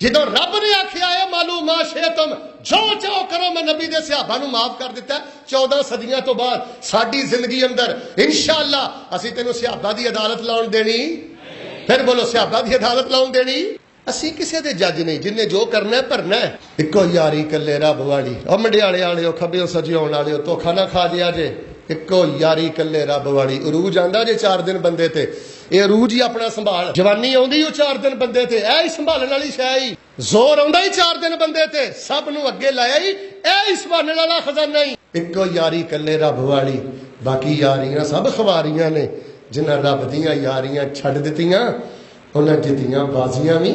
ਜਦੋਂ ਰੱਬ ਨੇ ਆਖਿਆ ਹੈ ਮਾਲੂਮ ਮਾ ਸ਼ੇਤਮ, ਜੋ ਚਾਹੋ ਕਰੋ, ਮੈਂ ਨਬੀ ਦੇ ਸਹਾਬਾ ਨੂੰ ਮਾਫ ਕਰ ਦਿੱਤਾ 14 ਸਦੀਆਂ ਤੋਂ ਬਾਅਦ। ਸਾਡੀ ਜ਼ਿੰਦਗੀ ਅੰਦਰ ਇਨਸ਼ਾਅੱਲਾ ਅਸੀਂ ਤੈਨੂੰ ਸਹਾਬਾ ਦੀ ਅਦਾਲਤ ਲਾਉਣ ਦੇਣੀ? ਫਿਰ ਬੋਲੋ, ਸਹਾਬਾ ਦੀ ਅਦਾਲਤ ਲਾਉਣ ਦੇਣੀ? ਅਸੀਂ ਕਿਸੇ ਦੇ ਜੱਜ ਨਹੀਂ, ਜਿੰਨੇ ਜੋ ਕਰਨਾ ਭਰਨਾ। ਇੱਕੋ ਯਾਰੀ ਇਕੱਲੇ ਰੱਬ ਵਾਲੀ। ਉਹ ਮੰਡਿਆਲੇ ਵਾਲਿਓ, ਖੱਬਿਓ ਸਜਿਆਉਣ ਵਾਲਿਓ, ਧੋਖਾ ਨਾ ਖਾ ਜਿਆ ਜੇ। ਇੱਕੋ ਯਾਰੀ ਇਕੱਲੇ ਰੱਬ ਵਾਲੀ। ਅਰੂਜ ਆਂਦਾ ਜੇ 4 ਦਿਨ ਬੰਦੇ ਤੇ, ਇਹ ਅਰੂਜ ਹੀ ਆਪਣਾ ਸੰਭਾਲ। ਜਵਾਨੀ ਆਉਂਦੀ ਉਹ 4 ਦਿਨ ਬੰਦੇ ਤੇ, ਇਹ ਹੀ ਸੰਭਾਲਣ ਵਾਲੀ ਸ਼ੈ ਹੀ। ਜ਼ੋਰ ਆਉਂਦਾ ਹੀ 4 ਦਿਨ ਬੰਦੇ ਤੇ, ਸਭ ਨੂੰ ਅੱਗੇ ਲਾਇਆ ਹੀ, ਇਹ ਹੀ ਸੰਭਾਲਣ ਵਾਲਾ ਖਜ਼ਾਨਾ ਹੀ। ਇੱਕੋ ਯਾਰੀ ਇਕੱਲੇ ਰੱਬ ਵਾਲੀ, ਬਾਕੀ ਯਾਰੀਆਂ ਸਭ ਖਵਾਰੀਆਂ ਨੇ। ਜਿਨ੍ਹਾਂ ਰੱਬ ਦੀਆਂ ਯਾਰੀਆਂ ਛੱਡ ਦਿੱਤੀਆਂ ਉਹਨਾਂ ਜਿੱਤੀਆਂ ਬਾਜ਼ੀਆਂ ਵੀ।